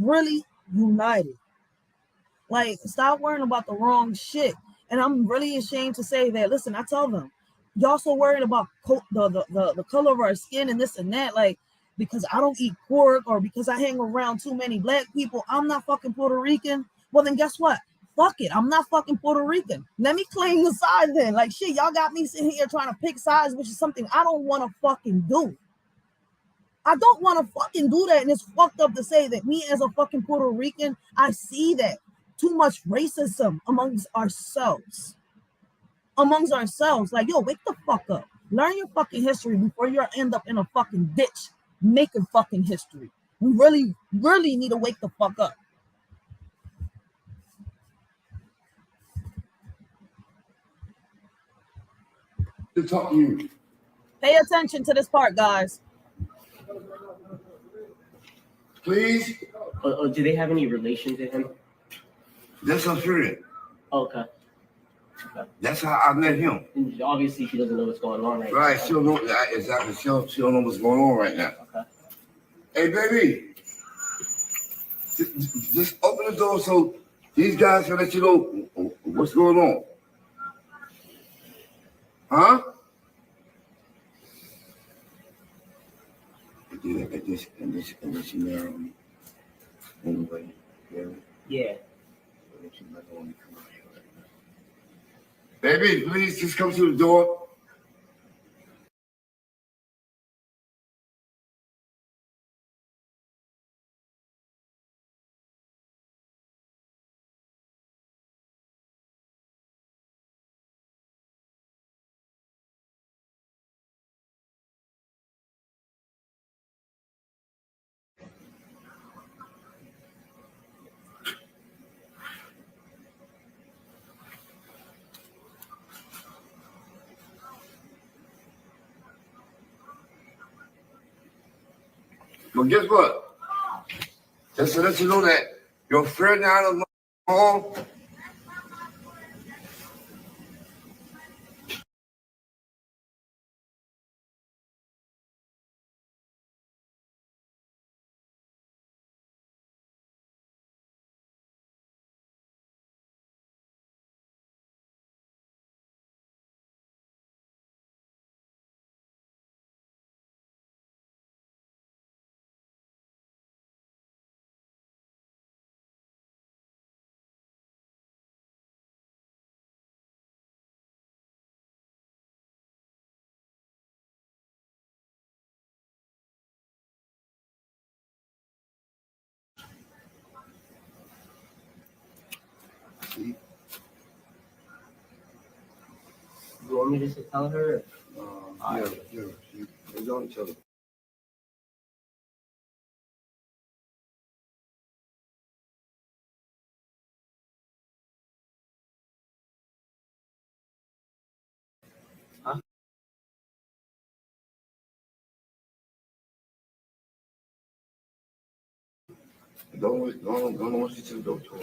Really united. Like, stop worrying about the wrong shit. And I'm really ashamed to say that. Listen, I tell them, y'all so worried about the color of our skin and this and that. Like, because I don't eat pork or because I hang around too many black people, I'm not fucking Puerto Rican. Well, then guess what? Fuck it. I'm not fucking Puerto Rican. Let me claim the side then. Like, shit, y'all got me sitting here trying to pick sides, which is something I don't want to fucking do. I don't want to fucking do that. And it's fucked up to say that me as a fucking Puerto Rican, I see that. Too much racism amongst ourselves. Like, yo, wake the fuck up. Learn your fucking history before you end up in a fucking ditch making fucking history. We really, really need to wake the fuck up. To talk to you. Pay attention to this part, guys. Please? Do they have any relation to him? That's her friend. Okay. That's how I met him. And obviously, she doesn't know what's going on right now. Right, she don't know exactly. She don't know what's going on right now. Okay. Hey, baby, just open the door so these guys can let you know what's going on. Huh? And this you marry me anyway. Yeah. Baby, please just come to the door. Well, guess what? Just to let you know that your friend out of home. You want me just to tell her? Yeah. They know each other. Huh? Don't want you to go to her.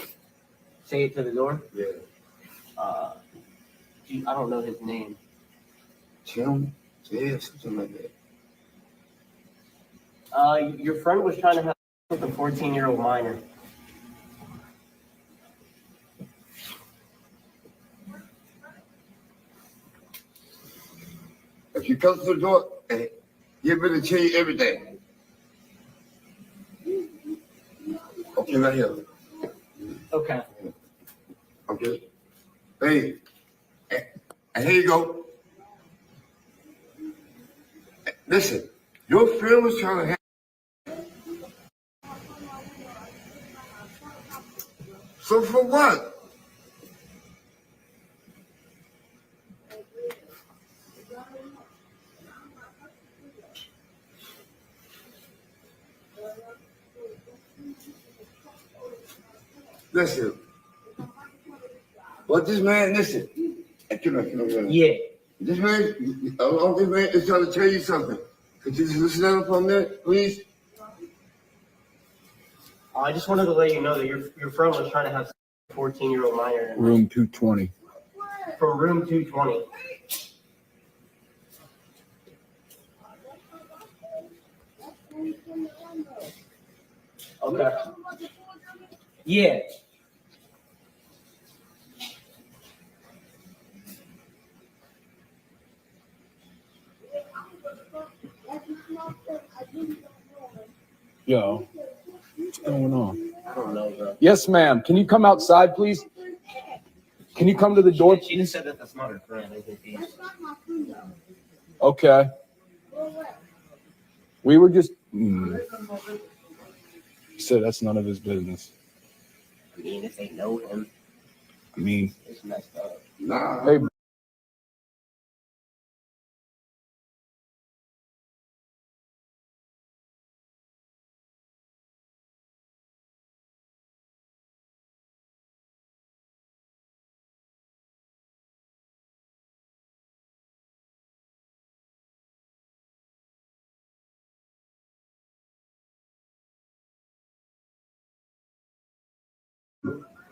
Say it to the door. Yeah. I don't know his name. Tim? Yeah, something like that. Your friend was trying to have with a 14-year-old minor. If you come to the door, hey, get ready to tell you everything. Okay, right here. Okay. Okay. Hey, and here you go. Listen, your friend was trying to have. So for what? Listen, what this man, listen. Hey, come here. Yeah. This man, this man is trying to tell you something. Could you just listen to him for a minute, please? I just wanted to let you know that your friend was trying to have a 14-year-old minor Room 220. from room 220. Okay. Yeah. Yo, what's going on? I don't know, bro. Yes, ma'am. Can you come outside, please? Can you come to the door, She just said that that's not her friend. I think he's... Okay. We were just. He said that's none of his business. I mean, if they know him, I mean, it's messed up. Nah. hey,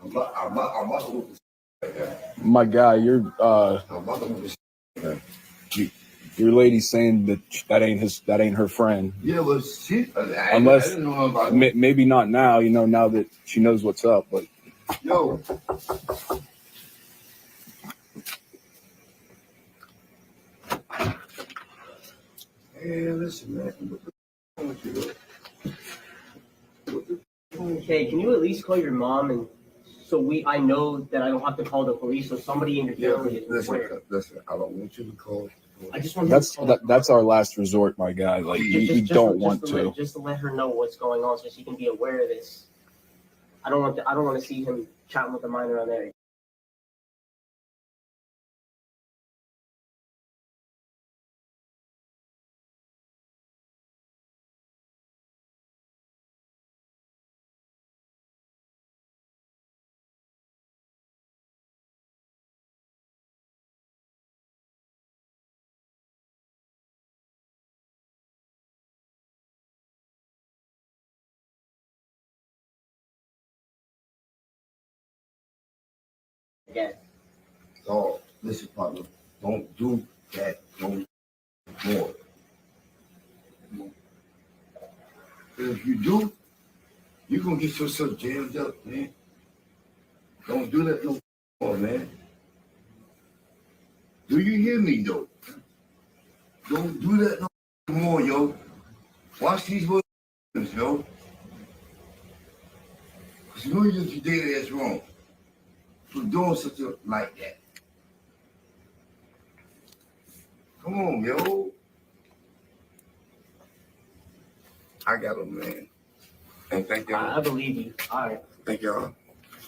I'm about to whoop my guy, I'm about to whoop your lady's saying that ain't her friend. Yeah, but she, I Unless didn't know about it. maybe not now. Now that she knows what's up, but. Yo. Hey, listen, man. What the f- with you, Okay, can you at least call your mom and I know that I don't have to call the police, so somebody in your Yeah, family is aware. listen. I don't want you to call. I just want That's our last resort, my guy. Like we don't want to. Just to let her know what's going on, so she can be aware of this. I don't want to see him chatting with the minor on there. Again. So, listen, partner. Don't do that no more. If you do, you're gonna get yourself jammed up, man. Don't do that no more, man. Do you hear me, though? Don't do that no more, yo. Watch these words, yo. Because you know you just did that's wrong for doing something like that. Come on, yo. I got him, man. And thank y'all. I believe you. All right. Thank y'all.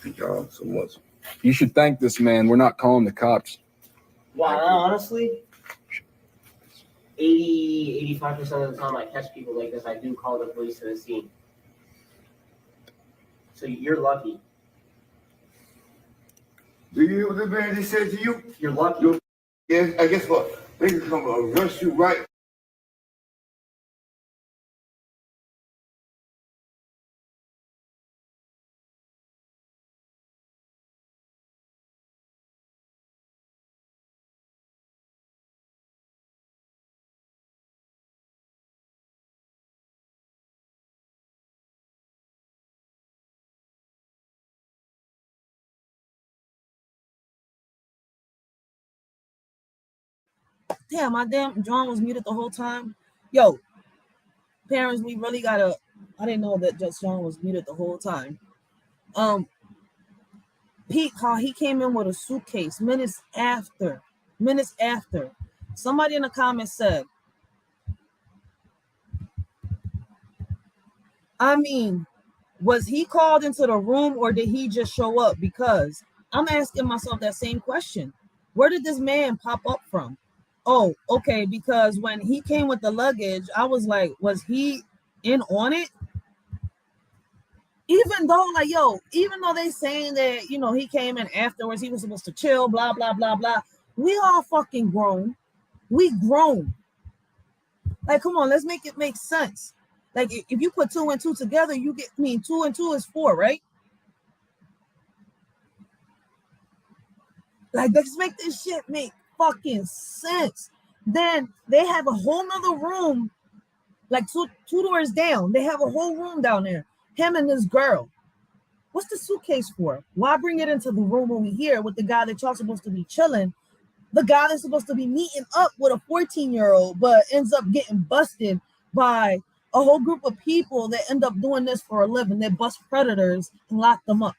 Thank y'all so much. You should thank this man. We're not calling the cops. Well, honestly, 85% of the time I catch people like this, I do call the police to the scene. So you're lucky. Do you hear what the man just said to you? You're lucky. Yeah, I guess what? They can come arrest you right Damn, my damn John was muted the whole time. Yo, parents, we really gotta. I didn't know that just John was muted the whole time. Pete, how he came in with a suitcase minutes after. Somebody in the comments said, I mean, was he called into the room or did he just show up? Because I'm asking myself that same question. Where did this man pop up from? Oh, okay, because when he came with the luggage, I was like, was he in on it? Even though they saying that, he came in afterwards, he was supposed to chill, blah, blah, blah, blah. We all fucking grown. We grown. Like, come on, let's make it make sense. Like, if you put 2 and 2 together, 2 and 2 is 4, right? Like, let's make this shit make fucking sense. Then they have a whole nother room, like two doors down. They have a whole room down there. Him and this girl. What's the suitcase for? Why bring it into the room over here with the guy that y'all supposed to be chilling? The guy that's supposed to be meeting up with a 14-year-old, but ends up getting busted by a whole group of people that end up doing this for a living. They bust predators and lock them up.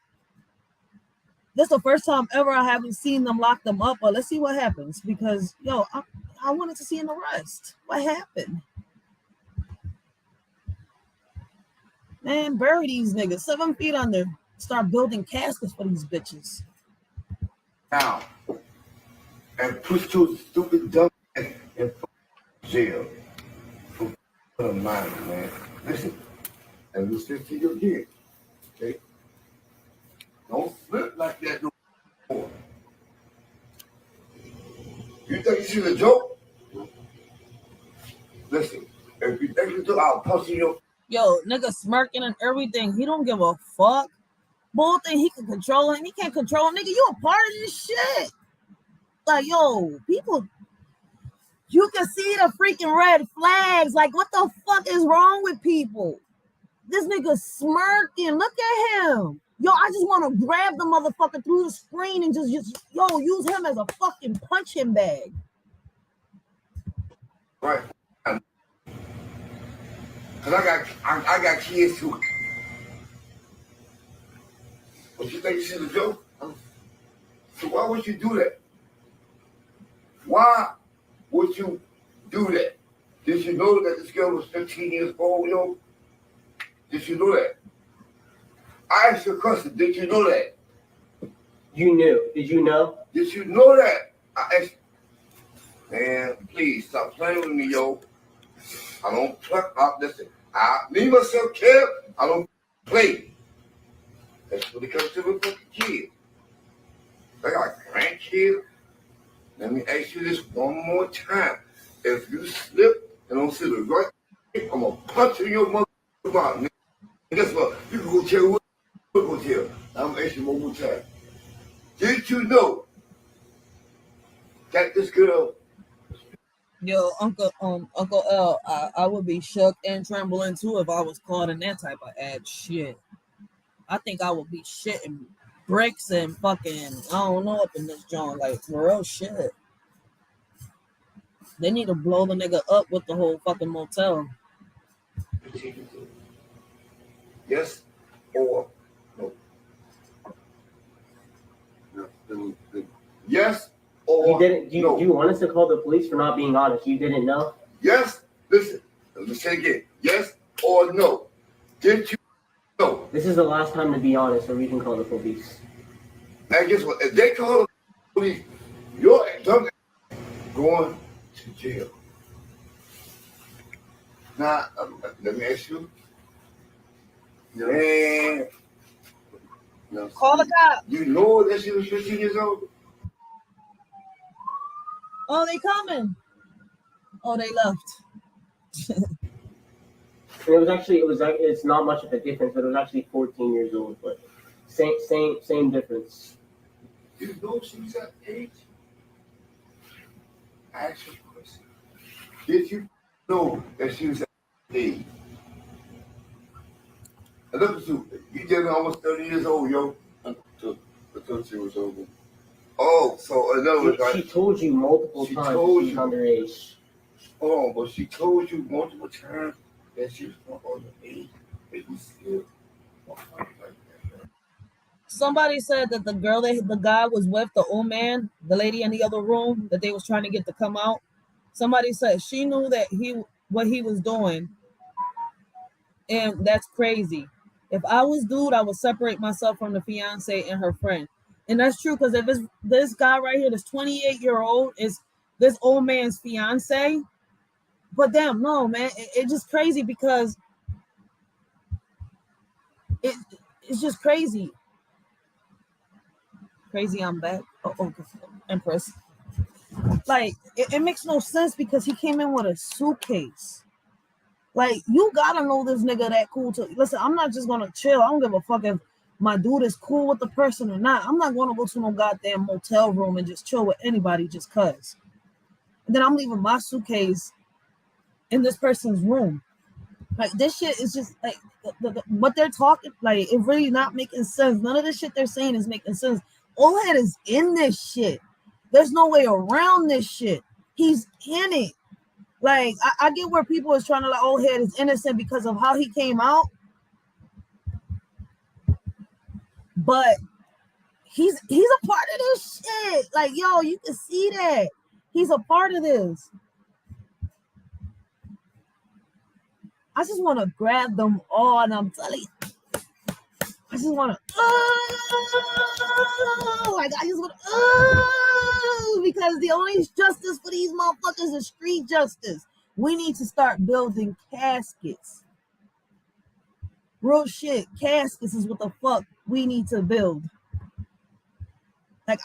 This is the first time ever I haven't seen them lock them up, but let's see what happens because, I wanted to see an arrest. What happened? Man, bury these niggas 7 feet under. Start building caskets for these bitches. Now, and push your stupid dumb ass in jail for a minor, man. Listen, and listen to your kid, okay? Don't flip like that no more. You think this is a joke? Listen, if you think it's a joke, I'll punch in your... Yo, nigga smirking and everything. He don't give a fuck. Bull think he can control him. He can't control him. Nigga, you a part of this shit. Like, yo, people, you can see the freaking red flags. Like, what the fuck is wrong with people? This nigga smirking. Look at him. Yo, I just want to grab the motherfucker through the screen and just use him as a fucking punching bag. Right. Because I got kids too. But you think this is a joke? So why would you do that? Why would you do that? Did you know that this girl was 15 years old, yo? Did you know that? I asked you a question. Did you know that? You knew. Did you know? Did you know that? I asked. Man, please stop playing with me, yo. I don't play. Listen, me myself, Kev, I don't play. That's when it comes to the fucking kids. I got grandkids. Let me ask you this one more time. If you slip and don't see the right, I'm gonna punch you in your motherfucking mouth. And guess what? You can go tell what you go tell. I'm gonna ask you one more time. Did you know that this girl? Yo, Uncle L, I would be shook and trembling too if I was caught in that type of ad shit. I think I would be shitting bricks and fucking, I don't know, up in this joint, like, for real shit. They need to blow the nigga up with the whole fucking motel. Yes or no? Yes or You didn't. no? Do you want us to call the police for not being honest? You didn't know. Yes. Listen. Let me say again. Yes or no? Did you know? This is the last time to be honest, or we can call the police. Now guess what? If they call the police, you're dumb going to jail. Now, let me ask you. Man, now, Call the cop. you know that she was 15 years old? Oh, they coming. Oh, they left. And it's not much of a difference, but it was actually 14 years old, but same difference. You know she was that age? I asked you a question. Did you know that she was that age? And look at you. You just almost 30 years old, yo. I thought she was over. Oh, so in other words, She told you multiple She times told she's you. underage. oh, but she told you multiple times that she was underage. It was still like that. Somebody said that the guy was with, the old man, the lady in the other room that they was trying to get to come out. Somebody said she knew that what he was doing, and that's crazy. If I was dude, I would separate myself from the fiance and her friend, and that's true because if it's this guy right here, this 28-year-old, is this old man's fiance. But damn, no, man, it's just crazy because it it's just crazy. Crazy, I'm back. Oh, Empress. Like it makes no sense because he came in with a suitcase. Like you gotta know this nigga that cool to listen. I'm not just gonna chill. I don't give a fuck if my dude is cool with the person or not. I'm not gonna go to no goddamn motel room and just chill with anybody just cause. And then I'm leaving my suitcase in this person's room. Like this shit is just like what they're talking. Like it really not making sense. None of the shit they're saying is making sense. Old head is in this shit. There's no way around this shit. He's in it. Like I get where people is trying to like, old head is innocent because of how he came out, but he's a part of this shit. Like yo, you can see that he's a part of this. I just want to grab them all, and I'm telling you, I just want to, like I just want to, because the only justice for these motherfuckers is street justice. We need to start building caskets. Real shit, caskets is what the fuck we need to build. Like,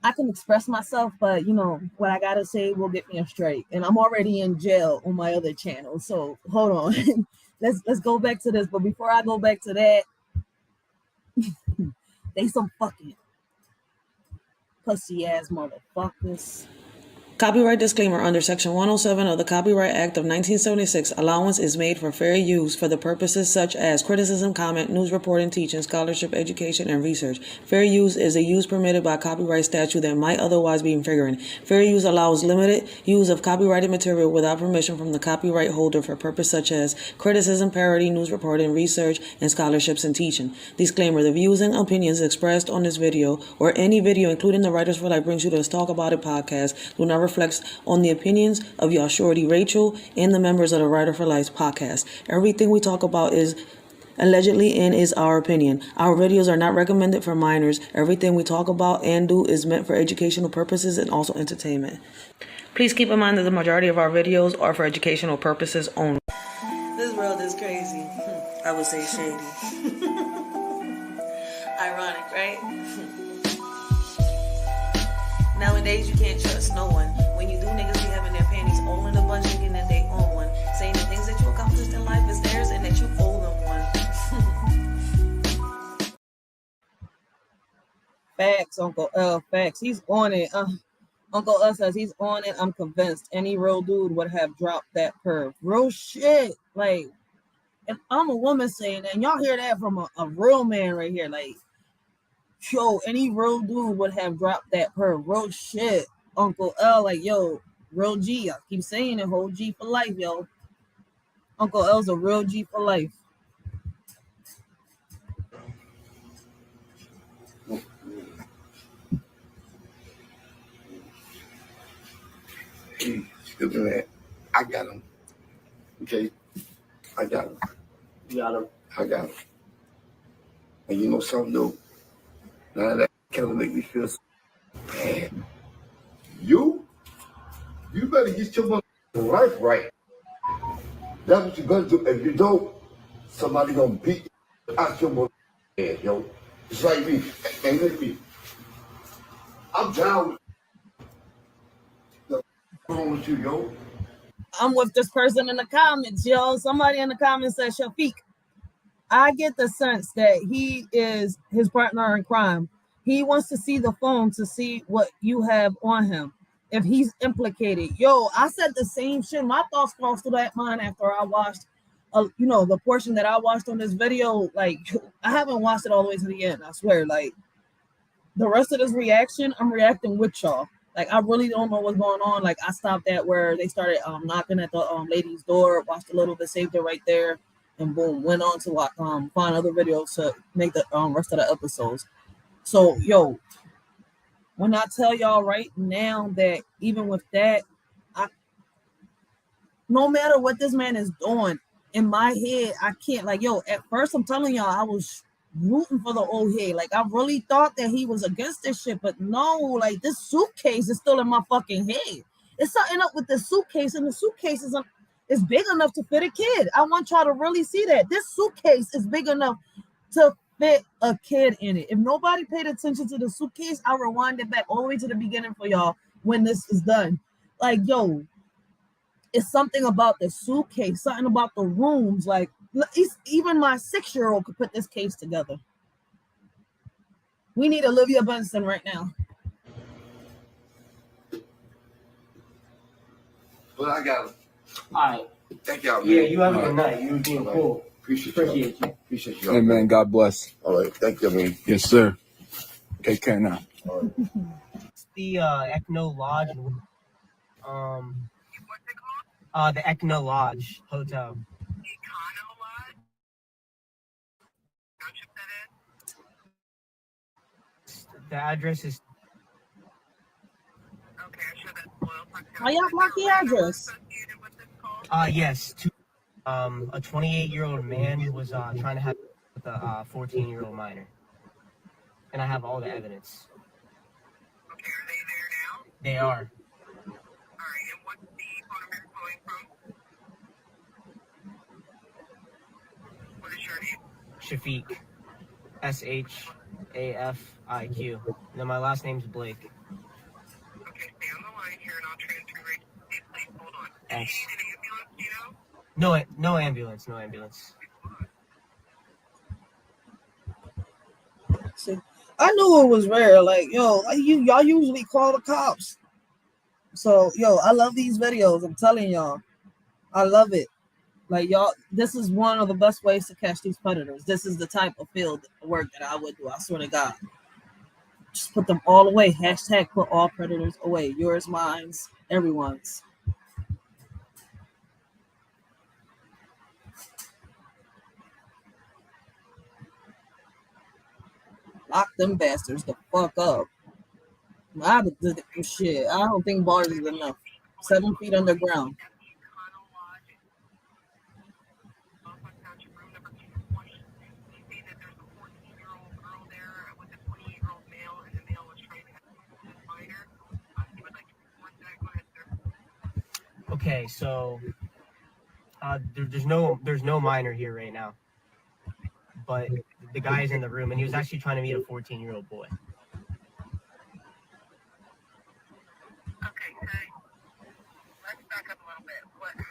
I can express myself, but you know what I gotta say will get me a straight, and I'm already in jail on my other channel. So hold on, let's go back to this. But before I go back to that, they some fucking pussy ass motherfuckers. Copyright disclaimer. Under Section 107 of the Copyright Act of 1976, allowance is made for fair use for the purposes such as criticism, comment, news reporting, teaching, scholarship, education, and research. Fair use is a use permitted by copyright statute that might otherwise be infringing. Fair use allows limited use of copyrighted material without permission from the copyright holder for purposes such as criticism, parody, news reporting, research, and scholarships and teaching. Disclaimer. The views and opinions expressed on this video or any video, including the Writers for Life Brings You to Let's Talk About It podcast, do not reflects on the opinions of your shorty Rachel and the members of the Writer for Life podcast. Everything we talk about is allegedly and is our opinion. Our videos are not recommended for minors. Everything we talk about and do is meant for educational purposes and also entertainment. Please keep in mind that the majority of our videos are for educational purposes only. This world is crazy. I would say shady. Ironic, right? Nowadays, you can't trust no one. When you do, niggas be having their panties all in a bunch thinking that they own one. Saying the things that you accomplished in life is theirs and that you owe them one. Facts, Uncle L. Facts. He's on it. Uncle L says he's on it. I'm convinced any real dude would have dropped that perv. Real shit. Like, if I'm a woman saying that, and y'all hear that from a real man right here, like, yo, any real dude would have dropped that per real shit. Uncle L, like, yo, real G. I keep saying it, whole G for life, yo. Uncle L's a real G for life. Hey, look at that. I got him. Okay? I got him. You got him. I got him. And you know something, though? Now that kind of make me feel so bad. You better get your life right. That's what you're gonna do. If you don't, somebody gonna beat you out your head, yo. It's like me. And look at me. I'm down with wrong with you, yo. I'm with this person in the comments, yo. Somebody in the comments said, Shafiq, I get the sense that he is his partner in crime. He wants to see the phone to see what you have on him. If he's implicated. Yo, I said the same shit. My thoughts crossed through that mind after I watched you know, the portion that I watched on this video, like I haven't watched it all the way to the end. I swear, like the rest of this reaction, I'm reacting with y'all. Like I really don't know what's going on. Like I stopped at where they started knocking at the lady's door, watched a little bit, saved it right there, and boom, went on to find other videos to make the rest of the episodes. So yo, when I tell y'all right now that even with that, no matter what this man is doing, in my head, I can't like yo. At first, I'm telling y'all, I was rooting for the old head. Like I really thought that he was against this shit, but no, like this suitcase is still in my fucking head. It's something up with the suitcase, and the suitcase is big enough to fit a kid. I want y'all to really see that this suitcase is big enough to fit a kid in it. If nobody paid attention to the suitcase, I'll rewind it back all the way to the beginning for y'all when this is done. Like yo, it's something about the suitcase, something about the rooms. Like even my 6-year-old could put this case together. We need Olivia Benson right now. But I got it. All right. Thank y'all, man. Yeah, you have a All good right. night. You were being All right. cool. Appreciate you. Appreciate you. Hey, man, God bless. All right. Thank you, man. Yes, sir. Take care now. All right. It's the Echo Lodge. The Echo Lodge Hotel. The address is Why y'all block the address? yes. A 28-year-old man was trying to have with a 14-year-old minor, and I have all the evidence. Okay, are they there now? They are. All right, and what's the phone number you're calling from? What is your name? Shafiq. SHAFIQ. And then my last name's Blake. Okay, stay on the line here and I'll transfer right to you. Please hold on. Thanks. Do you need an ambulance, do you know? No ambulance. No ambulance. See, I knew it was rare. Like yo, y'all usually call the cops. So yo, I love these videos. I'm telling y'all, I love it. Like y'all, this is one of the best ways to catch these predators. This is the type of field work that I would do. I swear to God. Just put them all away. Hashtag put all predators away. Yours, mine's, everyone's. Lock them bastards the fuck up. Shit. I don't think bars is enough. 7 feet underground. Room number 220. You say that there's a 14-year-old girl there with a 28-year-old male, and the male was trying to have this minor. You would like to report that? Go ahead, sir. Okay, so there's no minor here right now, but the guy is in the room, and he was actually trying to meet a 14-year-old boy. Okay, let's back up a little bit.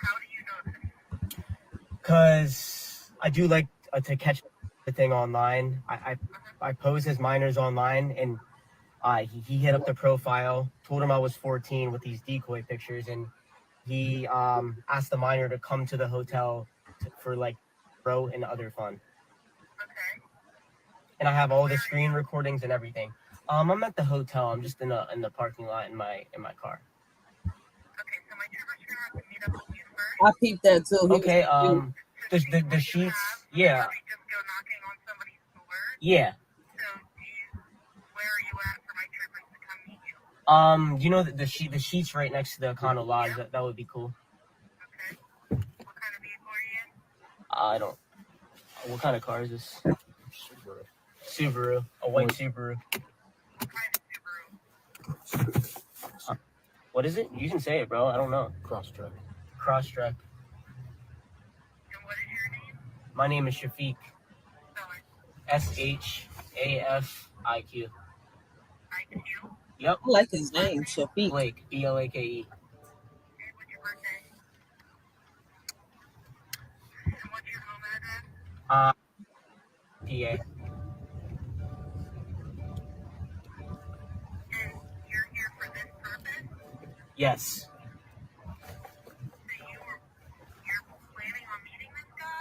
How do you know this? Because I do like to catch the thing online. I pose as minors online, and he hit up the profile, told him I was 14 with these decoy pictures, and he asked the minor to come to the hotel for like bro and other fun. Okay. And I have all the screen recordings and everything. I'm at the hotel. I'm just in the parking lot in my car. Okay, so my trooper's gonna have to meet up with you first. I peeped that too. Okay, the sheets, yeah. Just go knocking on somebody's door. Yeah. So where are you at for my troopers to come meet you? You know the sheets right next to the condo lodge. That would be cool. Okay. What kind of vehicle are you in? I don't. What kind of car is this? Subaru. A white Subaru. What kind of Subaru? What is it? You can say it, bro. I don't know. Crosstrack. Crosstrack. And what is your name? My name is Shafiq. Spell it. SHAFIQ. IQ. Yep. I like his name, Shafiq. Blake. BLAKE. And what's your birthday? And what's your home address? PA. And you're here for this purpose? Yes. So you're planning on meeting this guy?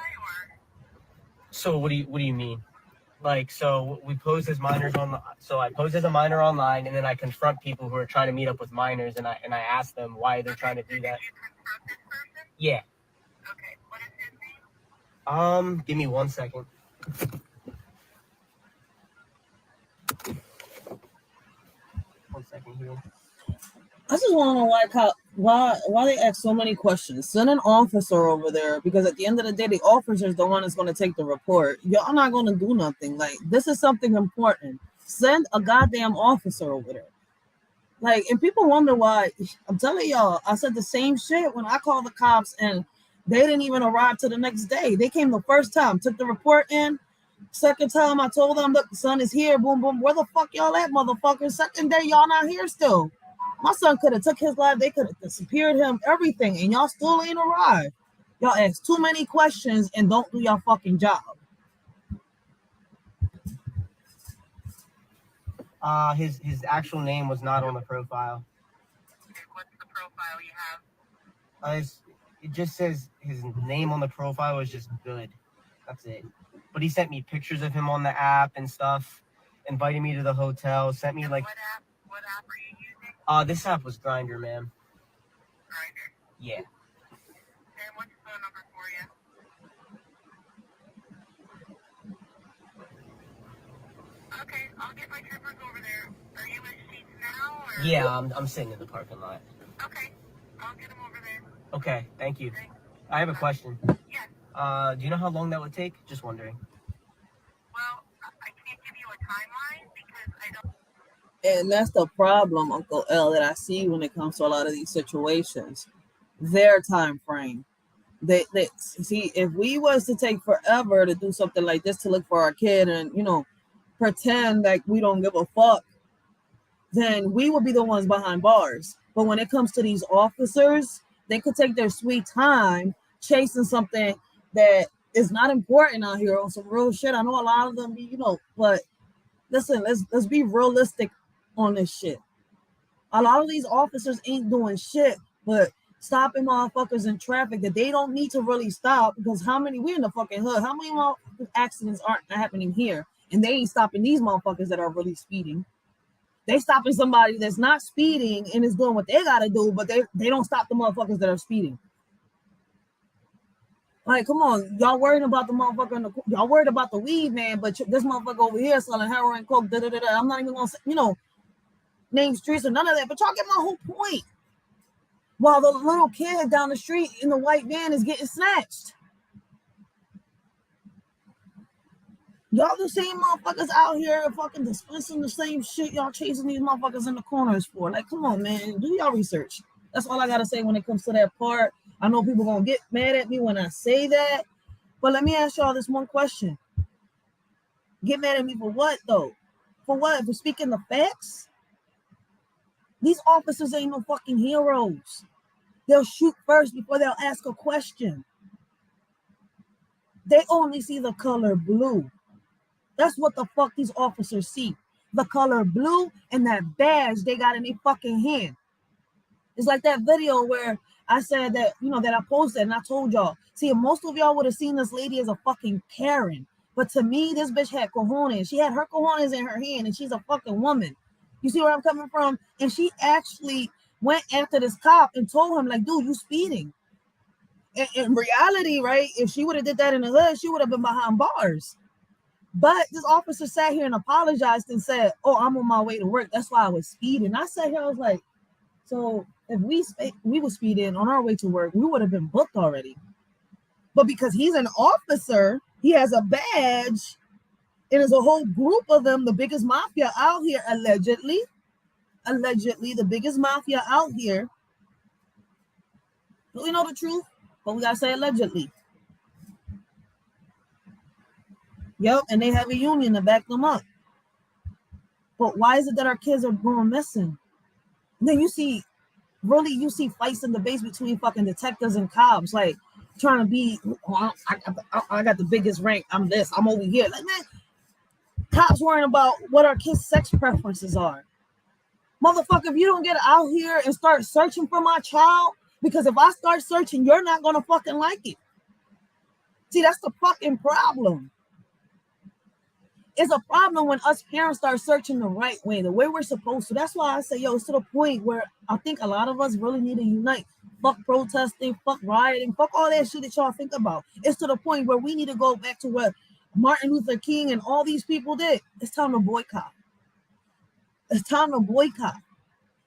So what do you mean? Like, so we pose as minors on. So I pose as a minor online, and then I confront people who are trying to meet up with minors, and I ask them why they're trying to do that. Did you confront this person? Yeah. Okay. What is his name? Give me 1 second. One second here. I just want to know why they ask so many questions. Send an officer over there, because at the end of the day, the officer is the one that's going to take the report. Y'all not going to do nothing. Like, this is something important. Send a goddamn officer over there. Like, and people wonder why. I'm telling y'all, I said the same shit when I called the cops, and they didn't even arrive till the next day. They came the first time, took the report in. Second time, I told them, look, the son is here. Boom, boom. Where the fuck y'all at, motherfuckers? Second day, y'all not here still. My son could have took his life. They could have disappeared him, everything, and y'all still ain't arrived. Y'all ask too many questions and don't do your fucking job. His actual name was not on the profile. What's the profile you have? It just says his name on the profile was just good. That's it. But he sent me pictures of him on the app and stuff, invited me to the hotel, sent me like. What app are you using? This app was Grindr, ma'am. Grindr. Yeah. And what's the phone number for you? Okay, I'll get my troopers over there. Are you in Sheets now? Or? Yeah, I'm sitting in the parking lot. Okay, I'll get them over there. Okay, thank you. Thanks. I have a question. Yes. Do you know how long that would take? Just wondering. Well, I can't give you a timeline because I don't. And that's the problem, Uncle L, that I see when it comes to a lot of these situations. Their time frame. They see, if we was to take forever to do something like this, to look for our kid and, you know, pretend like we don't give a fuck, then we will be the ones behind bars. But when it comes to these officers, they could take their sweet time chasing something that is not important out here on some real shit. I know a lot of them, you know, but listen, let's be realistic on this shit. A lot of these officers ain't doing shit but stopping motherfuckers in traffic that they don't need to really stop, because we in the fucking hood, how many accidents aren't happening here, and they ain't stopping these motherfuckers that are really speeding. They stopping somebody that's not speeding and is doing what they gotta do, but they don't stop the motherfuckers that are speeding. Like, come on, y'all worried about the motherfucker y'all worried about the weed man, but this motherfucker over here selling heroin, coke, I'm not even gonna, you know, name streets or none of that, but y'all get my whole point. While the little kid down the street in the white van is getting snatched. Y'all the same motherfuckers out here fucking dispensing the same shit y'all chasing these motherfuckers in the corners for. Like, come on, man, do y'all research. That's all I gotta say when it comes to that part. I know people gonna get mad at me when I say that, but let me ask y'all this one question. Get mad at me for what, though? For what? For speaking the facts? These officers ain't no fucking heroes. They'll shoot first before they'll ask a question. They only see the color blue. That's what the fuck these officers see. The color blue and that badge they got in their fucking hand. It's like that video where I said that, you know, that I posted and I told y'all. See, most of y'all would have seen this lady as a fucking Karen. But to me, this bitch had cojones. She had her cojones in her hand and she's a fucking woman. You see where I'm coming from? And she actually went after this cop and told him, like, dude, you speeding. In reality, right, if she would have did that in the hood, she would have been behind bars. But this officer sat here and apologized and said, oh, I'm on my way to work. That's why I was speeding. I sat here, I was like, so if we were speeding on our way to work, we would have been booked already. But because he's an officer, he has a badge, and there's a whole group of them, the biggest mafia out here, allegedly the biggest mafia out here. Do we know the truth? But we gotta say allegedly. Yep, and they have a union to back them up. But why is it that our kids are going missing? And then you see fights and debates between fucking detectives and cops, like trying to be, oh, I got the biggest rank. I'm this, I'm over here. Like, man, cops worrying about what our kids' sex preferences are. Motherfucker, if you don't get out here and start searching for my child, because if I start searching, you're not gonna fucking like it. See, that's the fucking problem. it's a problem when us parents start searching the right way, the way we're supposed to. That's why I say, yo, it's to the point where I think a lot of us really need to unite. Fuck protesting, fuck rioting, fuck all that shit that y'all think about. It's to the point where we need to go back to what Martin Luther King and all these people did. It's time to boycott. It's time to boycott.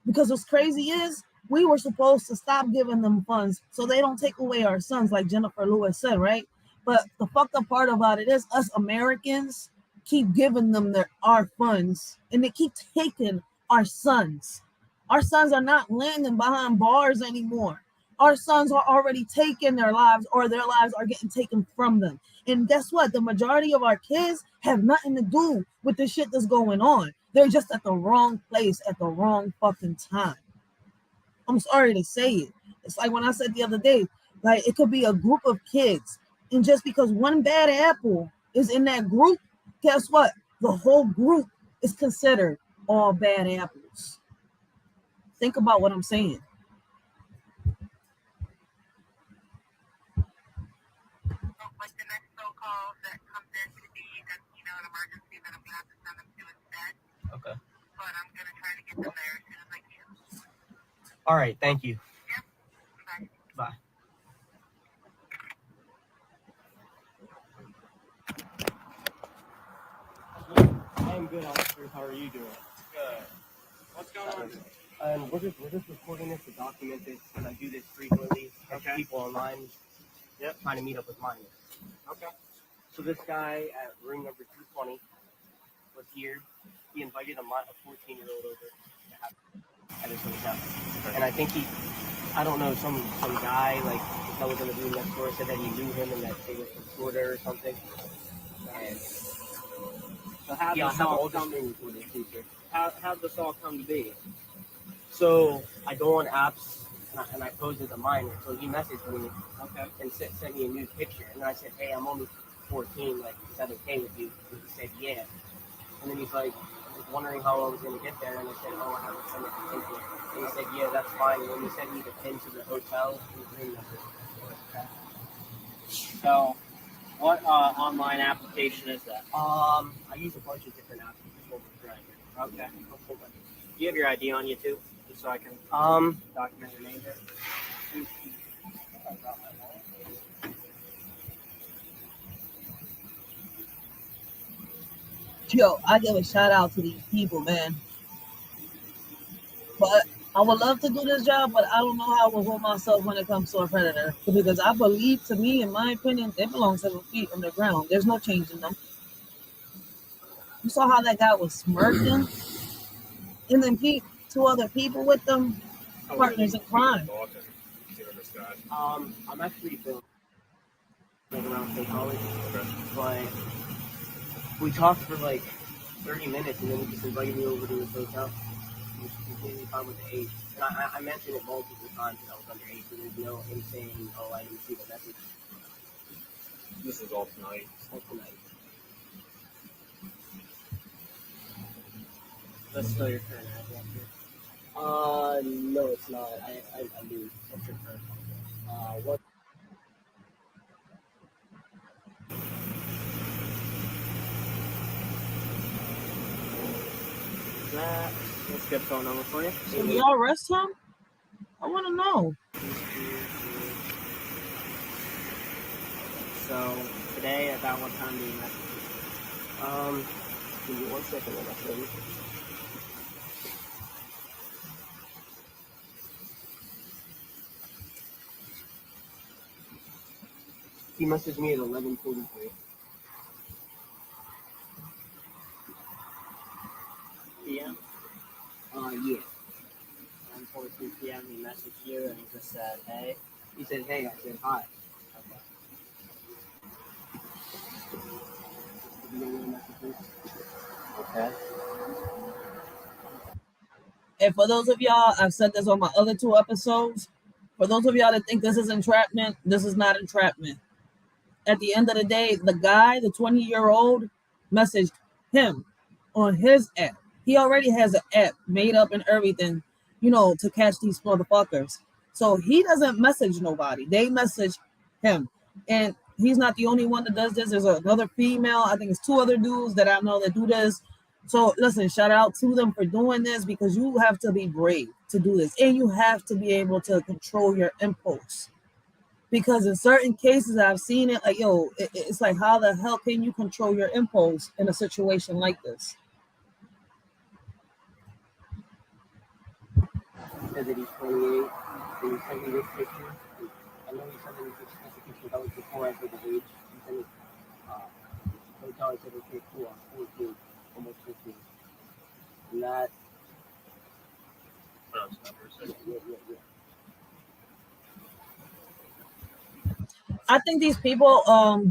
Because what's crazy is we were supposed to stop giving them funds so they don't take away our sons, like Jennifer Lewis said, right? But the fucked up part about it is us Americans keep giving them our funds and they keep taking our sons. Our sons are not landing behind bars anymore. Our sons are already taking their lives, or their lives are getting taken from them. And guess what? The majority of our kids have nothing to do with the shit that's going on. They're just at the wrong place at the wrong fucking time. I'm sorry to say it. It's like when I said the other day, like it could be a group of kids, and just because one bad apple is in that group, guess what? The whole group is considered all bad apples. Think about what I'm saying. So, like the next phone call that comes in to be an emergency that I'm gonna have to send them to instead. Okay. But I'm gonna try to get them there as soon as I can. All right. Thank you. Yep. Bye. Bye. I'm good, officer. How are you doing? Good. What's going on? We're just recording this to document this, because I do this frequently. Okay. People online. Yep. Trying to meet up with minors. Okay. So this guy at room number 220 was here. He invited a 14-year-old over to have at his hotel, and I think I don't know, some guy like that was in the room next door said that he knew him and that they were from Florida or something. And So how yeah, I this have all all the come? screen recording too, sir. How this all come to be? So I go on apps and I pose as a minor. So he messaged me Okay. and sent me a new picture, and I said, "Hey, I'm only 14. Like, is that okay with you?" And he said, "Yeah." And then he's like, I was wondering how I was going to get there, and I said, "Oh, I have to send it to Cynthia." And he said, "Yeah, that's fine." And then he sent me the pin to the hotel and the room number. So, what online application is that? I use a bunch of different apps. Right. Okay. Do you have your ID on you too, just so I can document your name here? Yo, I give a shout out to these people, man. But I would love to do this job, but I don't know how I will hold myself when it comes to a predator. Because I believe, to me, in my opinion, they belong 7 feet on the ground. There's no changing them. You saw how that guy was smirking? And then two other people with them, partners in crime. I'm actually from around State College, but we talked for like 30 minutes, and then he just invited me over to his hotel. He was completely fine with the age. And I mentioned it multiple times that I was underage, so there's no him saying, "Oh, I didn't see the message." This is all tonight. All tonight. That's still your current address here. No, it's not. I do. What's your current? What? Let's get a phone number for you. So do y'all arrest him? I want to know. So today, about what time do you message? Give me 1 second, then I'll show you. He messaged me at 11:43. PM. Yeah. 1:43 PM. He messaged you and he just said, "Hey." He said, "Hey." I said, "Hi." Okay. Did you get any messages? Okay. And for those of y'all, I've said this on my other 2 episodes. For those of y'all that think this is entrapment, this is not entrapment. At the end of the day, the guy, the 20-year-old, messaged him on his app. He already has an app made up and everything, to catch these motherfuckers. So he doesn't message nobody. They message him. And he's not the only one that does this. There's another female. I think it's 2 other dudes that I know that do this. So listen, shout out to them for doing this, because you have to be brave to do this, and you have to be able to control your impulse. Because in certain cases, I've seen it like, yo, it's like, how the hell can you control your impulse in a situation like this? Said that he's 28. So he sent me this picture. I know he sent me this picture. That was before I said the age. He sent me. Hotel. I said, okay, cool. I'm 14, almost 15. And that. Yeah. I think these people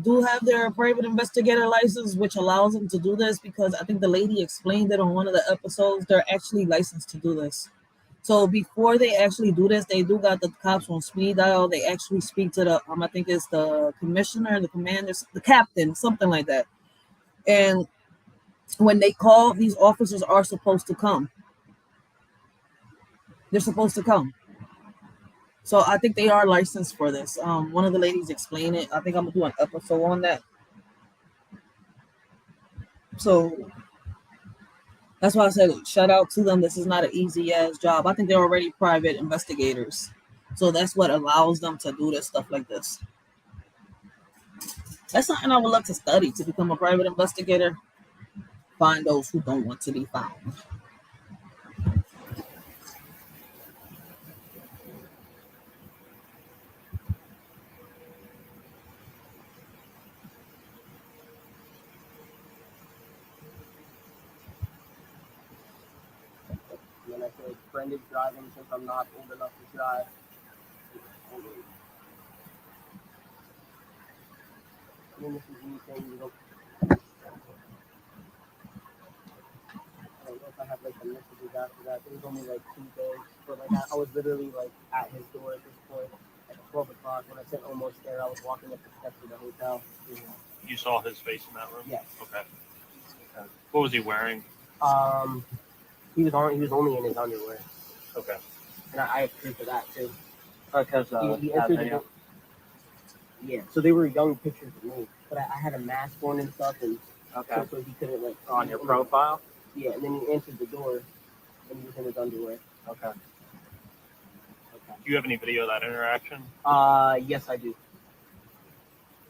do have their private investigator license, which allows them to do this, because I think the lady explained it on one of the episodes. They're actually licensed to do this. So before they actually do this, they do got the cops on speed dial. They actually speak to the I think it's the commissioner, the commander, the captain, something like that. And when they call, these officers are supposed to come. They're supposed to come. So I think they are licensed for this. One of the ladies explained it. I think I'm gonna do an episode on that. So that's why I said shout out to them. This is not an easy ass job. I think they're already private investigators. So that's what allows them to do this stuff like this. That's something I would love to study, to become a private investigator. Find those who don't want to be found. And then I said, friend is driving since I'm not old enough to drive. I mean, this is me saying you don't. I don't know if I have like the messages after that. There was only like 2 days, but like I was literally like at his door at this point at 12 o'clock. When I said almost there, I was walking up the steps of the hotel. You saw his face in that room? Yes. Okay. What was he wearing? He was only in his underwear. Okay. And I have proof of that too. Because He entered the door. Yeah, so they were young pictures of me, but I had a mask on and stuff, and okay. so he couldn't like On your profile? Yeah, and then he entered the door, and he was in his underwear. Okay. Do you have any video of that interaction? Yes, I do.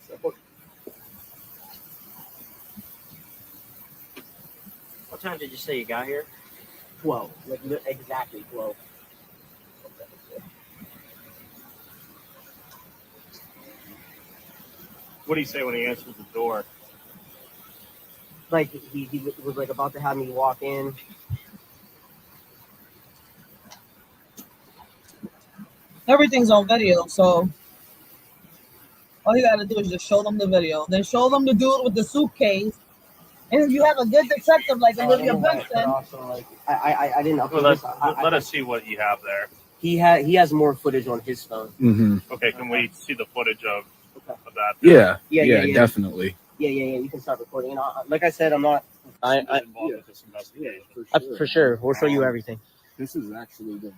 So, What time did you say you got here? 12, like exactly 12. What did he say when he answered the door? Like he was like about to have me walk in. Everything's on video, so all you gotta do is just show them the video. Then show them the dude with the suitcase. And if you have a good detective like Olivia Benson, Also, like I didn't upload Well, this. let us see what you have there. He has more footage on his phone. Mm-hmm. Okay, can we see the footage of that? Yeah, Yeah. definitely. Yeah. You can start recording. And like I said, I'm not. Involved with this investigation. For sure, we'll show you everything. This is actually the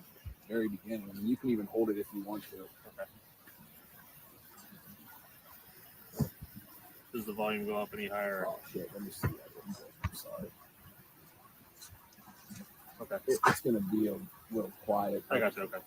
very beginning. I mean, you can even hold it if you want to. Okay. Does the volume go up any higher? Oh shit! Let me see that real quick. I'm sorry. Okay. It's gonna be a little quiet. I got you. Okay.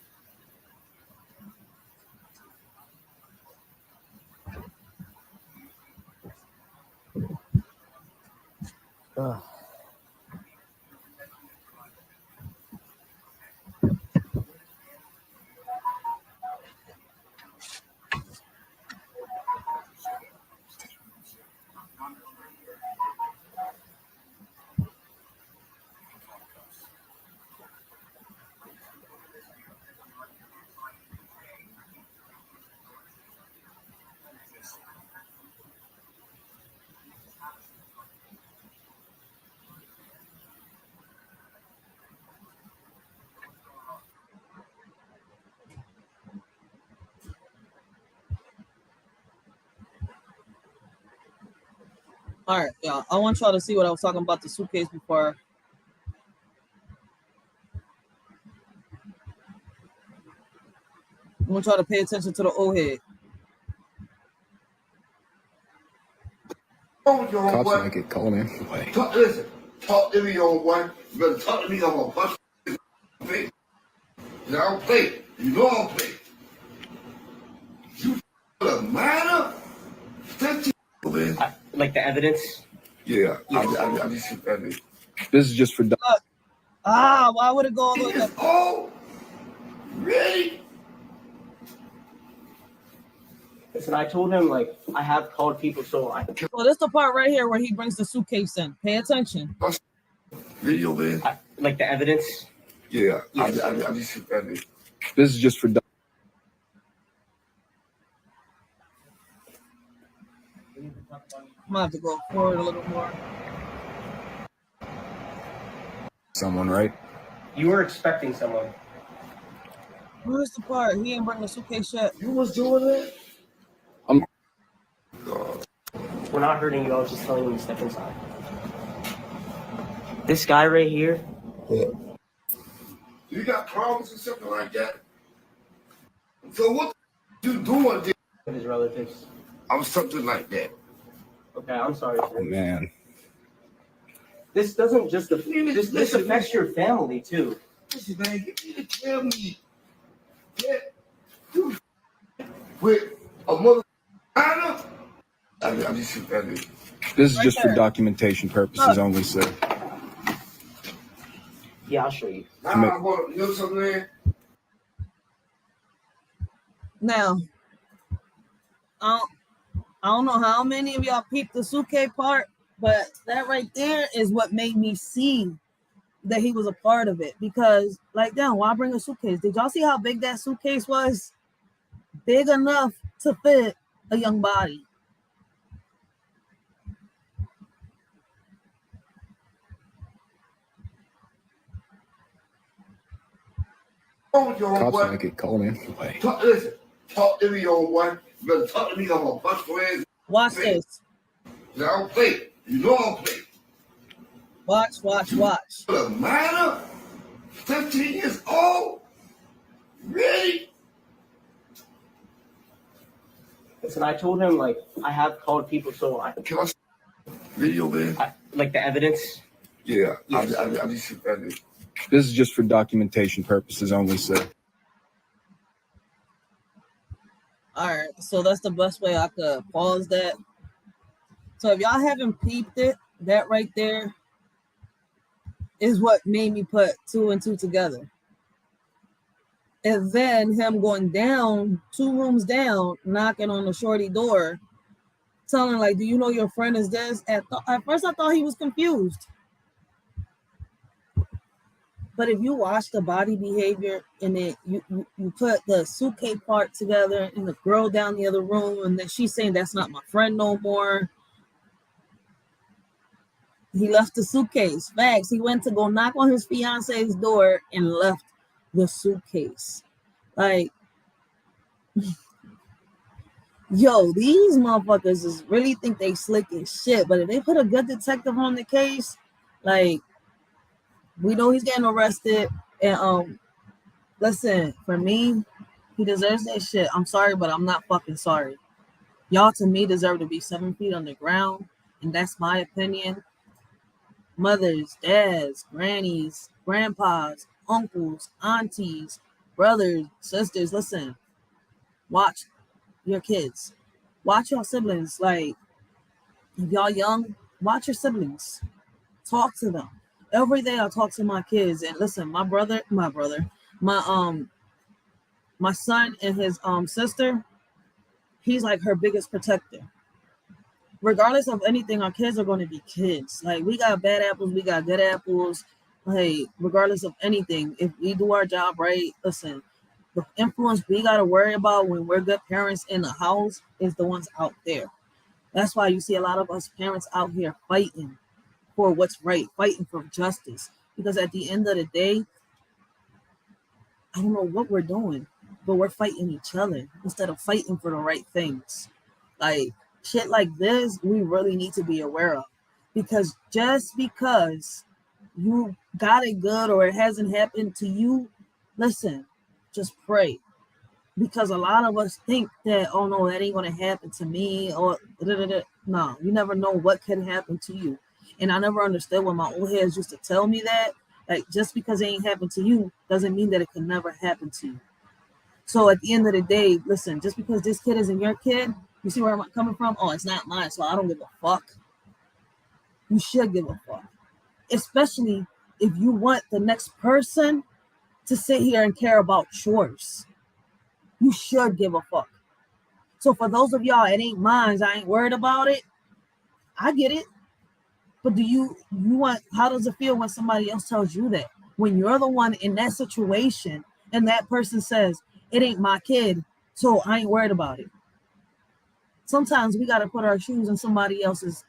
all right, yeah. I want y'all to see what I was talking about the suitcase before. I want y'all to pay attention to the old head. on your Cops boy. might get called anyway. Listen, talk to me on boy. You better talk to me on my face. I don't play. You know I don't play. You a minor? 15, man. Like the evidence. Yeah, I just see that. This is just for Why would it go all the way It's up? all ready. Listen, I told him like I have called people, so I So this the part right here where he brings the suitcase in. Pay attention. Video, man. like the evidence. Yeah, I just see that. This is just for I'm gonna have to go forward a little more. someone, right? You were expecting someone. Where's the part? He ain't bring the suitcase yet. You was doing that? We're not hurting you. I was just telling you to step inside. This guy right here. You got problems or something like that? So what you doing there? With his relatives. I'm something like that. Okay, I'm sorry. Oh man. This doesn't just this affects your family too. Listen, man, you need to tell me that you with a mother. I just see that. This is Right just for there. documentation purposes only, sir. Yeah, I'll show you. Now I'm gonna do something, man. Now, I don't know how many of y'all peeped the suitcase part, but that right there is what made me see that he was a part of it. Because, like, damn, why bring a suitcase? Did y'all see how big that suitcase was? Big enough to fit a young body. Cops might get called anyway. Listen, talk to me on one. You better talk to me on my bus friends. Watch this. I don't play. You know I don't play. Watch. A minor, 15 years old, really? Listen, I told him like I have called people, so I Can I see video, man? like the evidence. Yeah, I just see that. This is just for documentation purposes only, sir. All right, so that's the best way I could pause that. So if y'all haven't peeped it, that right there is what made me put 2 and 2 together. And then him going down, 2 rooms down, knocking on the shorty door, telling like, "Do you know your friend is this?" At first, I thought he was confused. But if you watch the body behavior and then you put the suitcase part together and the girl down the other room, and then she's saying that's not my friend no more. He left the suitcase. Facts. He went to go knock on his fiance's door and left the suitcase. Like, yo, these motherfuckers is really think they slick as shit. But if they put a good detective on the case, like, we know he's getting arrested. And listen, for me, he deserves that shit. I'm sorry, but I'm not fucking sorry. Y'all, to me, deserve to be 7 feet underground, and that's my opinion. Mothers, dads, grannies, grandpas, uncles, aunties, brothers, sisters, listen. Watch your kids. Watch your siblings. Like, if y'all young, watch your siblings. Talk to them. Every day I talk to my kids, and listen, my son and his sister, he's like her biggest protector. Regardless of anything, our kids are going to be kids. Like, we got bad apples, we got good apples. Like, regardless of anything, if we do our job right, listen, the influence we got to worry about when we're good parents in the house is the ones out there. That's why you see a lot of us parents out here fighting for what's right, fighting for justice. Because at the end of the day, I don't know what we're doing, but we're fighting each other instead of fighting for the right things. Like, shit like this, we really need to be aware of. Because just because you got it good or it hasn't happened to you, listen, just pray. Because a lot of us think that, oh no, that ain't going to happen to me, or No, you never know what could happen to you. And I never understood when my old heads used to tell me that. Like, just because it ain't happened to you doesn't mean that it could never happen to you. So at the end of the day, listen, just because this kid isn't your kid, you see where I'm coming from? Oh, it's not mine, so I don't give a fuck. You should give a fuck. Especially if you want the next person to sit here and care about yours. You should give a fuck. So for those of y'all, it ain't mine, I ain't worried about it. I get it. But do you want, how does it feel when somebody else tells you that? When you're the one in that situation and that person says, it ain't my kid, so I ain't worried about it. Sometimes we got to put our shoes in somebody else's,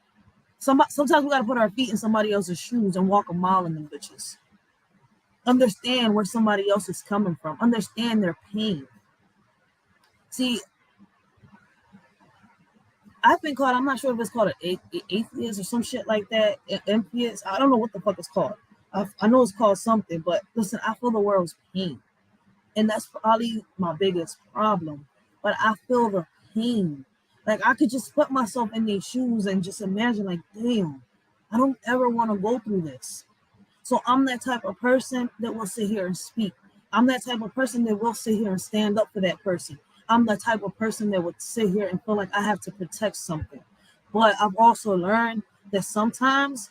sometimes we got to put our feet in somebody else's shoes and walk a mile in them bitches. Understand where somebody else is coming from. Understand their pain. See, I've been called, I'm not sure if it's called an atheist or some shit like that. Atheist. I don't know what the fuck it's called. I know it's called something, but listen, I feel the world's pain. And that's probably my biggest problem. But I feel the pain. Like, I could just put myself in these shoes and just imagine, like, damn, I don't ever want to go through this. So I'm that type of person that will sit here and speak. I'm that type of person that will sit here and stand up for that person. I'm the type of person that would sit here and feel like I have to protect something. But I've also learned that sometimes,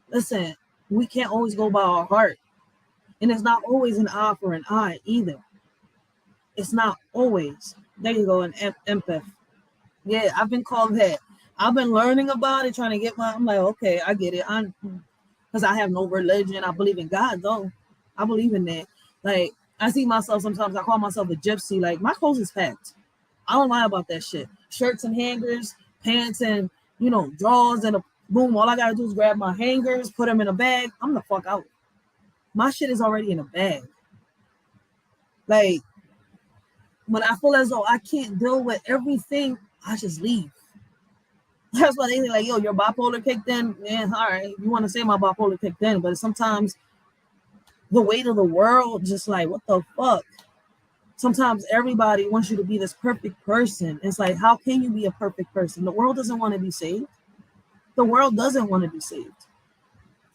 listen, we can't always go by our heart. And it's not always an eye for an eye either. It's not always. There you go, an empath. Yeah, I've been called that. I've been learning about it, trying to get I'm like, okay, I get it. Because I have no religion. I believe in God, though. I believe in that. Like, I see myself sometimes, I call myself a gypsy. Like, my clothes is packed. I don't lie about that shit. Shirts and hangers, pants and, drawers and a boom. All I got to do is grab my hangers, put them in a bag. I'm the fuck out. My shit is already in a bag. Like, when I feel as though I can't deal with everything, I just leave. That's why they say, like, yo, your bipolar kicked in. Man, all right, you want to say my bipolar kicked in, but sometimes the weight of the world, just like, what the fuck? Sometimes everybody wants you to be this perfect person. It's like, how can you be a perfect person? The world doesn't want to be saved. The world doesn't want to be saved.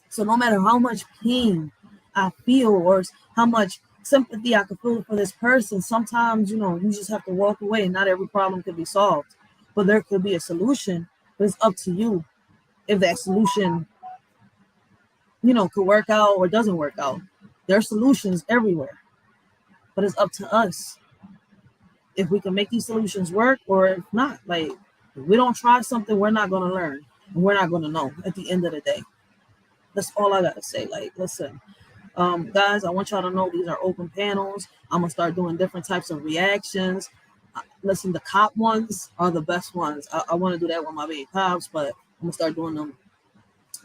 So no matter how much pain I feel or how much sympathy I could feel for this person, sometimes, you just have to walk away and not every problem could be solved. But there could be a solution, but it's up to you if that solution, could work out or doesn't work out. There are solutions everywhere, but it's up to us if we can make these solutions work or if not. Like, if we don't try something, we're not going to learn and we're not going to know at the end of the day. That's all I got to say. Like, listen, guys, I want y'all to know these are open panels. I'm going to start doing different types of reactions. Listen, the cop ones are the best ones. I want to do that with my baby pops, but I'm going to start doing them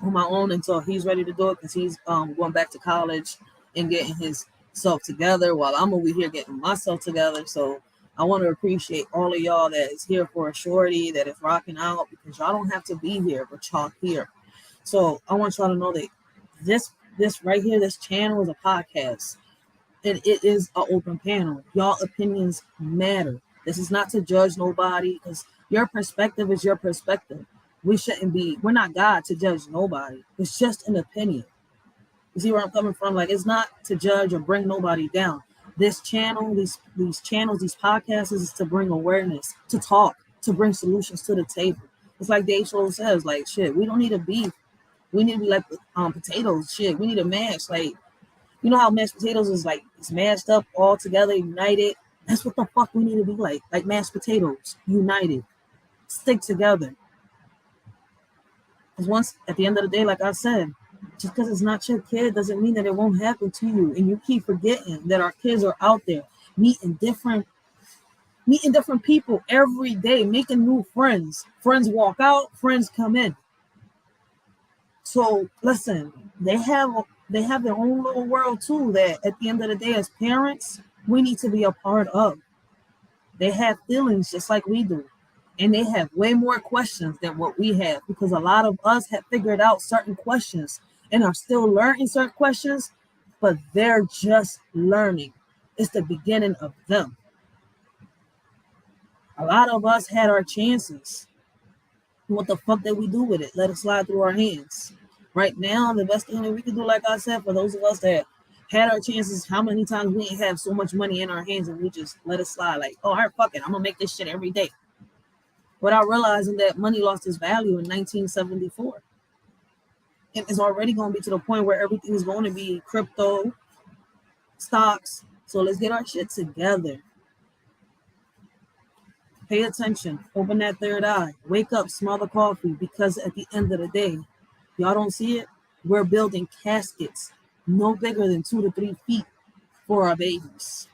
on my own until he's ready to do it because he's going back to college and getting his self together while I'm over here getting myself together. So I want to appreciate all of y'all that is here for a shorty, that is rocking out, because y'all don't have to be here, but y'all here. So I want y'all to know that this right here, this channel is a podcast, and it is an open panel. Y'all opinions matter. This is not to judge nobody, because your perspective is your perspective. We're not God to judge nobody. It's just an opinion. You see where I'm coming from? Like, it's not to judge or bring nobody down. This channel, these channels, these podcasts is to bring awareness, to talk, to bring solutions to the table. It's like Dave Chappelle says, like, shit, we don't need a beef. We need to be like potatoes. Shit, we need a mash. Like, you know how mashed potatoes is like, it's mashed up all together, united. That's what the fuck we need to be like mashed potatoes, united, stick together. Because once, at the end of the day, like I said, just because it's not your kid doesn't mean that it won't happen to you. And you keep forgetting that our kids are out there meeting different people every day, making new friends. Friends walk out, friends come in. So listen, they have their own little world too that at the end of the day, as parents, we need to be a part of. They have feelings just like we do. And they have way more questions than what we have, because a lot of us have figured out certain questions and are still learning certain questions, but they're just learning. It's the beginning of them. A lot of us had our chances. What the fuck did we do with it? Let it slide through our hands. Right now, the best thing that we can do, like I said, for those of us that had our chances, how many times we ain't have so much money in our hands and we just let it slide? Like, oh, all right, fuck it, I'm gonna make this shit every day. Without realizing that money lost its value in 1974. And it's already gonna be to the point where everything is going to be crypto, stocks. So let's get our shit together. Pay attention. Open that third eye. Wake up, smell the coffee, because at the end of the day, y'all don't see it? We're building caskets no bigger than 2 to 3 feet for our babies.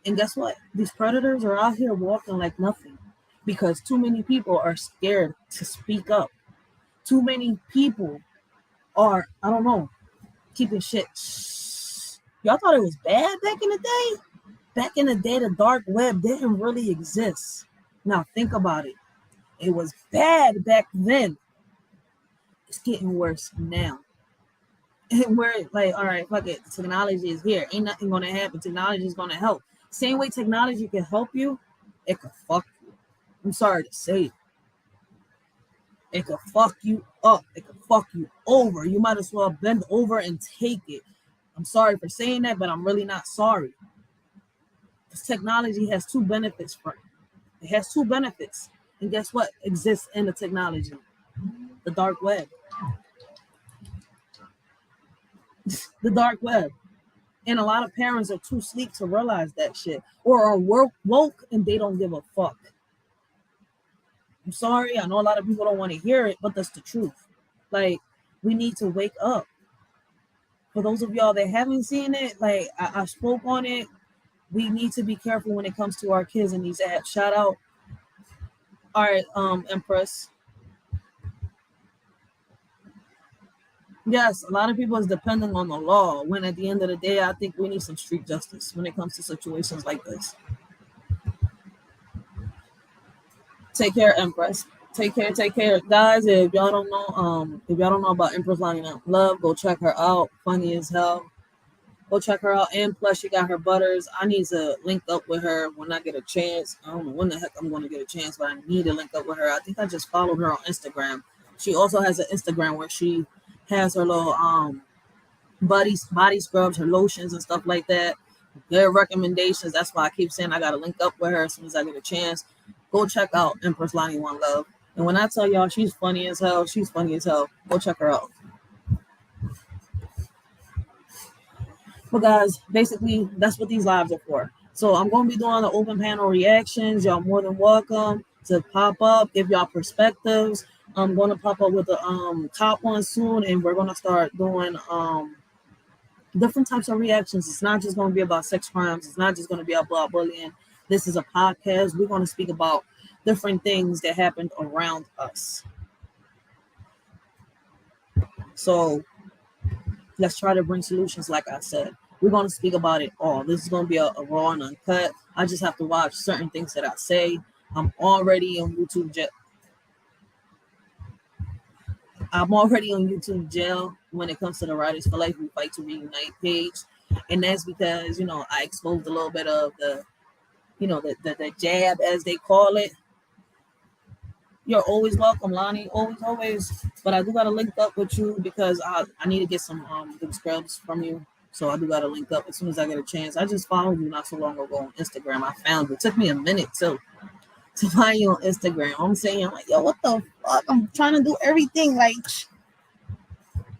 And guess what? These predators are out here walking like nothing because too many people are scared to speak up. Too many people are, I don't know, keeping shit. Y'all thought it was bad back in the day? Back in the day, the dark web didn't really exist. Now think about it. It was bad back then. It's getting worse now. And we're like, all right, fuck it. Technology is here. Ain't nothing going to happen. Technology is going to help. Same way technology can help you, it can fuck you. I'm sorry to say it. It can fuck you up. It can fuck you over. You might as well bend over and take it. I'm sorry for saying that, but I'm really not sorry. Because technology has two benefits for it. It has two benefits. And guess what exists in the technology? The dark web. The dark web. And a lot of parents are too sleep to realize that shit. Or are woke and they don't give a fuck. I'm sorry. I know a lot of people don't want to hear it, but that's the truth. Like, we need to wake up. For those of y'all that haven't seen it, like I spoke on it. We need to be careful when it comes to our kids in these apps. Shout out. All right, Empress. Yes, a lot of people is depending on the law, when at the end of the day, I think we need some street justice when it comes to situations like this. Take care, Empress. Take care. Guys, if y'all don't know about Empress Lonnie Love, go check her out. Funny as hell. Go check her out. And plus, she got her butters. I need to link up with her when I get a chance. I don't know when the heck I'm going to get a chance, but I need to link up with her. I think I just followed her on Instagram. She also has an Instagram where she has her little body scrubs, her lotions and stuff like that. Their recommendations. That's why I keep saying I got to link up with her as soon as I get a chance. Go check out Empress Lonnie One Love. And when I tell y'all she's funny as hell, she's funny as hell. Go check her out. But guys, basically, that's what these lives are for. So I'm going to be doing the open panel reactions. Y'all more than welcome to pop up, give y'all perspectives. I'm going to pop up with the top one soon, and we're going to start doing different types of reactions. It's not just going to be about sex crimes. It's not just going to be about bullying. This is a podcast. We're going to speak about different things that happened around us. So let's try to bring solutions, like I said. We're going to speak about it all. This is going to be a raw and uncut. I just have to watch certain things that I say. I'm already on YouTube jail when it comes to the Writers for Life We Fight to Reunite page. And that's because, I exposed a little bit of the jab, as they call it. You're always welcome, Lonnie. Always. But I do got to link up with you because I need to get some good scrubs from you. So I do got to link up as soon as I get a chance. I just followed you not so long ago on Instagram. I found you. It took me a minute to find you on Instagram. I'm like, yo, what the fuck? I'm trying to do everything.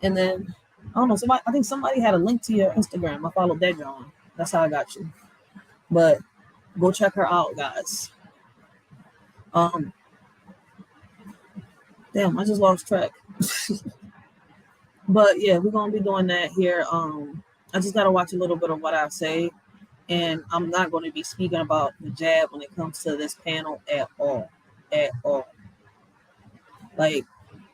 And then, I don't know. I think somebody had a link to your Instagram. I followed that, John. That's how I got you. But go check her out, guys. Damn, I just lost track. But yeah, we're gonna be doing that here. I just gotta watch a little bit of what I say, and I'm not going to be speaking about the jab when it comes to this panel at all. Like,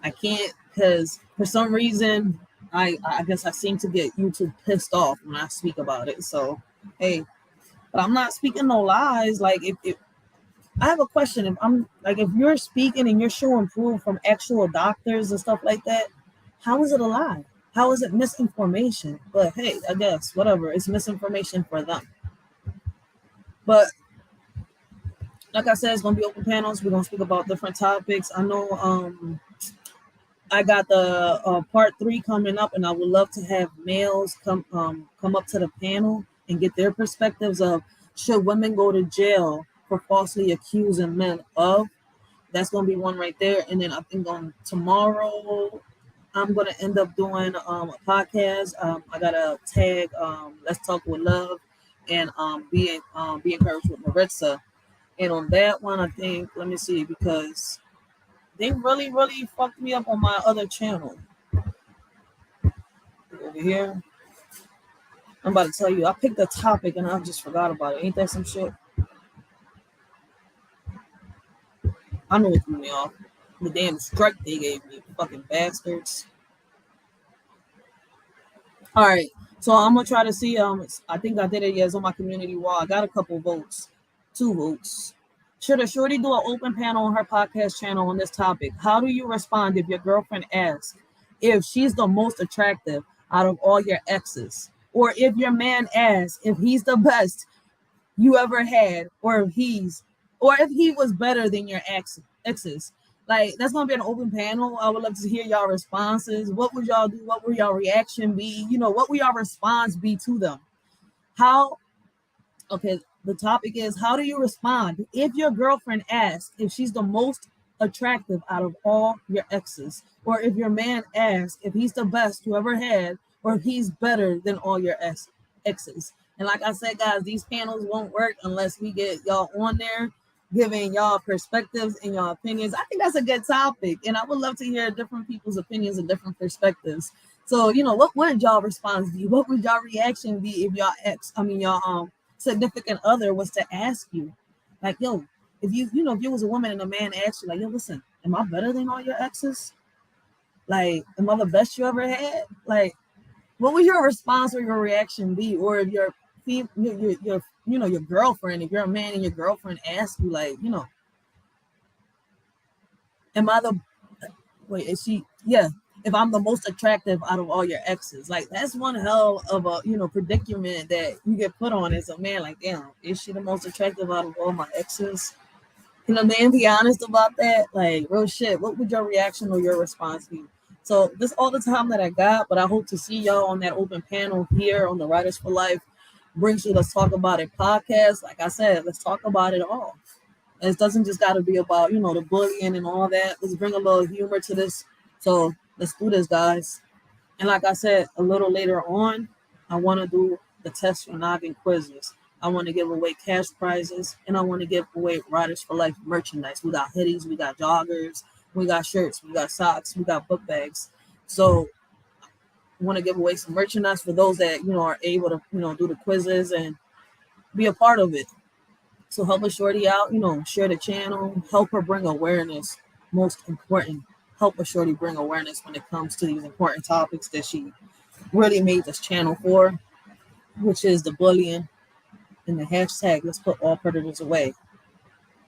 I can't, because for some reason, I guess I seem to get YouTube pissed off when I speak about it. So hey, but I'm not speaking no lies. Like, if I have a question, if you're speaking and you're showing proof from actual doctors and stuff like that, how is it a lie? How is it misinformation? But hey, I guess whatever, it's misinformation for them. But like I said, it's gonna be open panels. We're gonna speak about different topics. I know I got the part 3 coming up, and I would love to have males come up to the panel and get their perspectives of should women go to jail for falsely accusing men of. That's gonna be one right there. And then I think on tomorrow I'm gonna end up doing a podcast. I gotta tag Let's Talk with Love and be encouraged with Maritza. And on that one, I think let me see because they really fucked me up on my other channel over here. I'm about to tell you, I picked a topic and I just forgot about it. Ain't that some shit? I know it threw me off. The damn strike they gave me, fucking bastards. All right, so I'm gonna try to see. I think I did it. Yes, on my community wall. I got a couple votes, 2 votes. Should a shorty do an open panel on her podcast channel on this topic? How do you respond if your girlfriend asks if she's the most attractive out of all your exes, or if your man asks if he's the best you ever had, or if he was better than your exes? Like, that's gonna be an open panel. I would love to hear y'all responses. What would y'all do? What would y'all reaction be? What would y'all response be to them? How Okay, the topic is how do you respond if your girlfriend asks if she's the most attractive out of all your exes, or if your man asks if he's the best you ever had, or if he's better than all your exes. And like I said, guys, these panels won't work unless we get y'all on there giving y'all perspectives and y'all opinions. I think that's a good topic, and I would love to hear different people's opinions and different perspectives. So, what would y'all response be? What would y'all reaction be if y'all significant other was to ask you, like, yo, if you was a woman and a man asked you, like, yo, listen, am I better than all your exes? Like, am I the best you ever had? Like, what would your response or your reaction be? Or if your girlfriend, if you're a man and your girlfriend asks you, like, am I the wait, is she if I'm the most attractive out of all your exes? Like, that's one hell of a predicament that you get put on as a man. Like, damn, is she the most attractive out of all my exes? Man, be honest about that. Like, real shit, what would your reaction or your response be? So this all the time that I got, but I hope to see y'all on that open panel here on the Writers for Life Brings You Let's Talk About It podcast. Like I said, let's talk about it all. It doesn't just got to be about the bullying and all that. Let's bring a little humor to this. So let's do this, guys. And like I said, a little later on, I want to do the test your noggin quizzes. I want to give away cash prizes, and I want to give away Writers for Life merchandise. We got hoodies, we got joggers, we got shirts, we got socks, we got book bags. So I want to give away some merchandise for those that are able to do the quizzes and be a part of it. So help a shorty out, share the channel, help her bring awareness. Most important, help a shorty bring awareness when it comes to these important topics that she really made this channel for, which is the bullying and the hashtag Let's Put All Predators Away.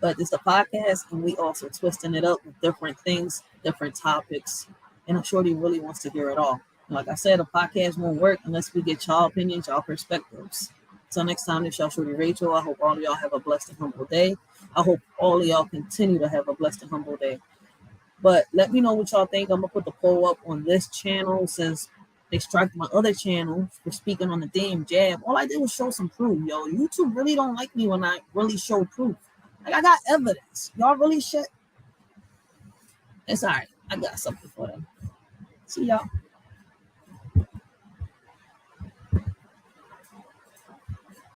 But it's a podcast, and we also twisting it up with different things, different topics, and a shorty really wants to hear it all. And like I said, a podcast won't work unless we get y'all opinions, y'all perspectives. Until next time, this y'all shorty Rachel. I hope all of y'all have a blessed and humble day. I hope all of y'all continue to have a blessed and humble day. But let me know what y'all think. I'm gonna put the poll up on this channel since they struck my other channel for speaking on the damn jab. All I did was show some proof, yo. YouTube really don't like me when I really show proof. Like, I got evidence. Y'all really shit. It's all right. I got something for them. See y'all.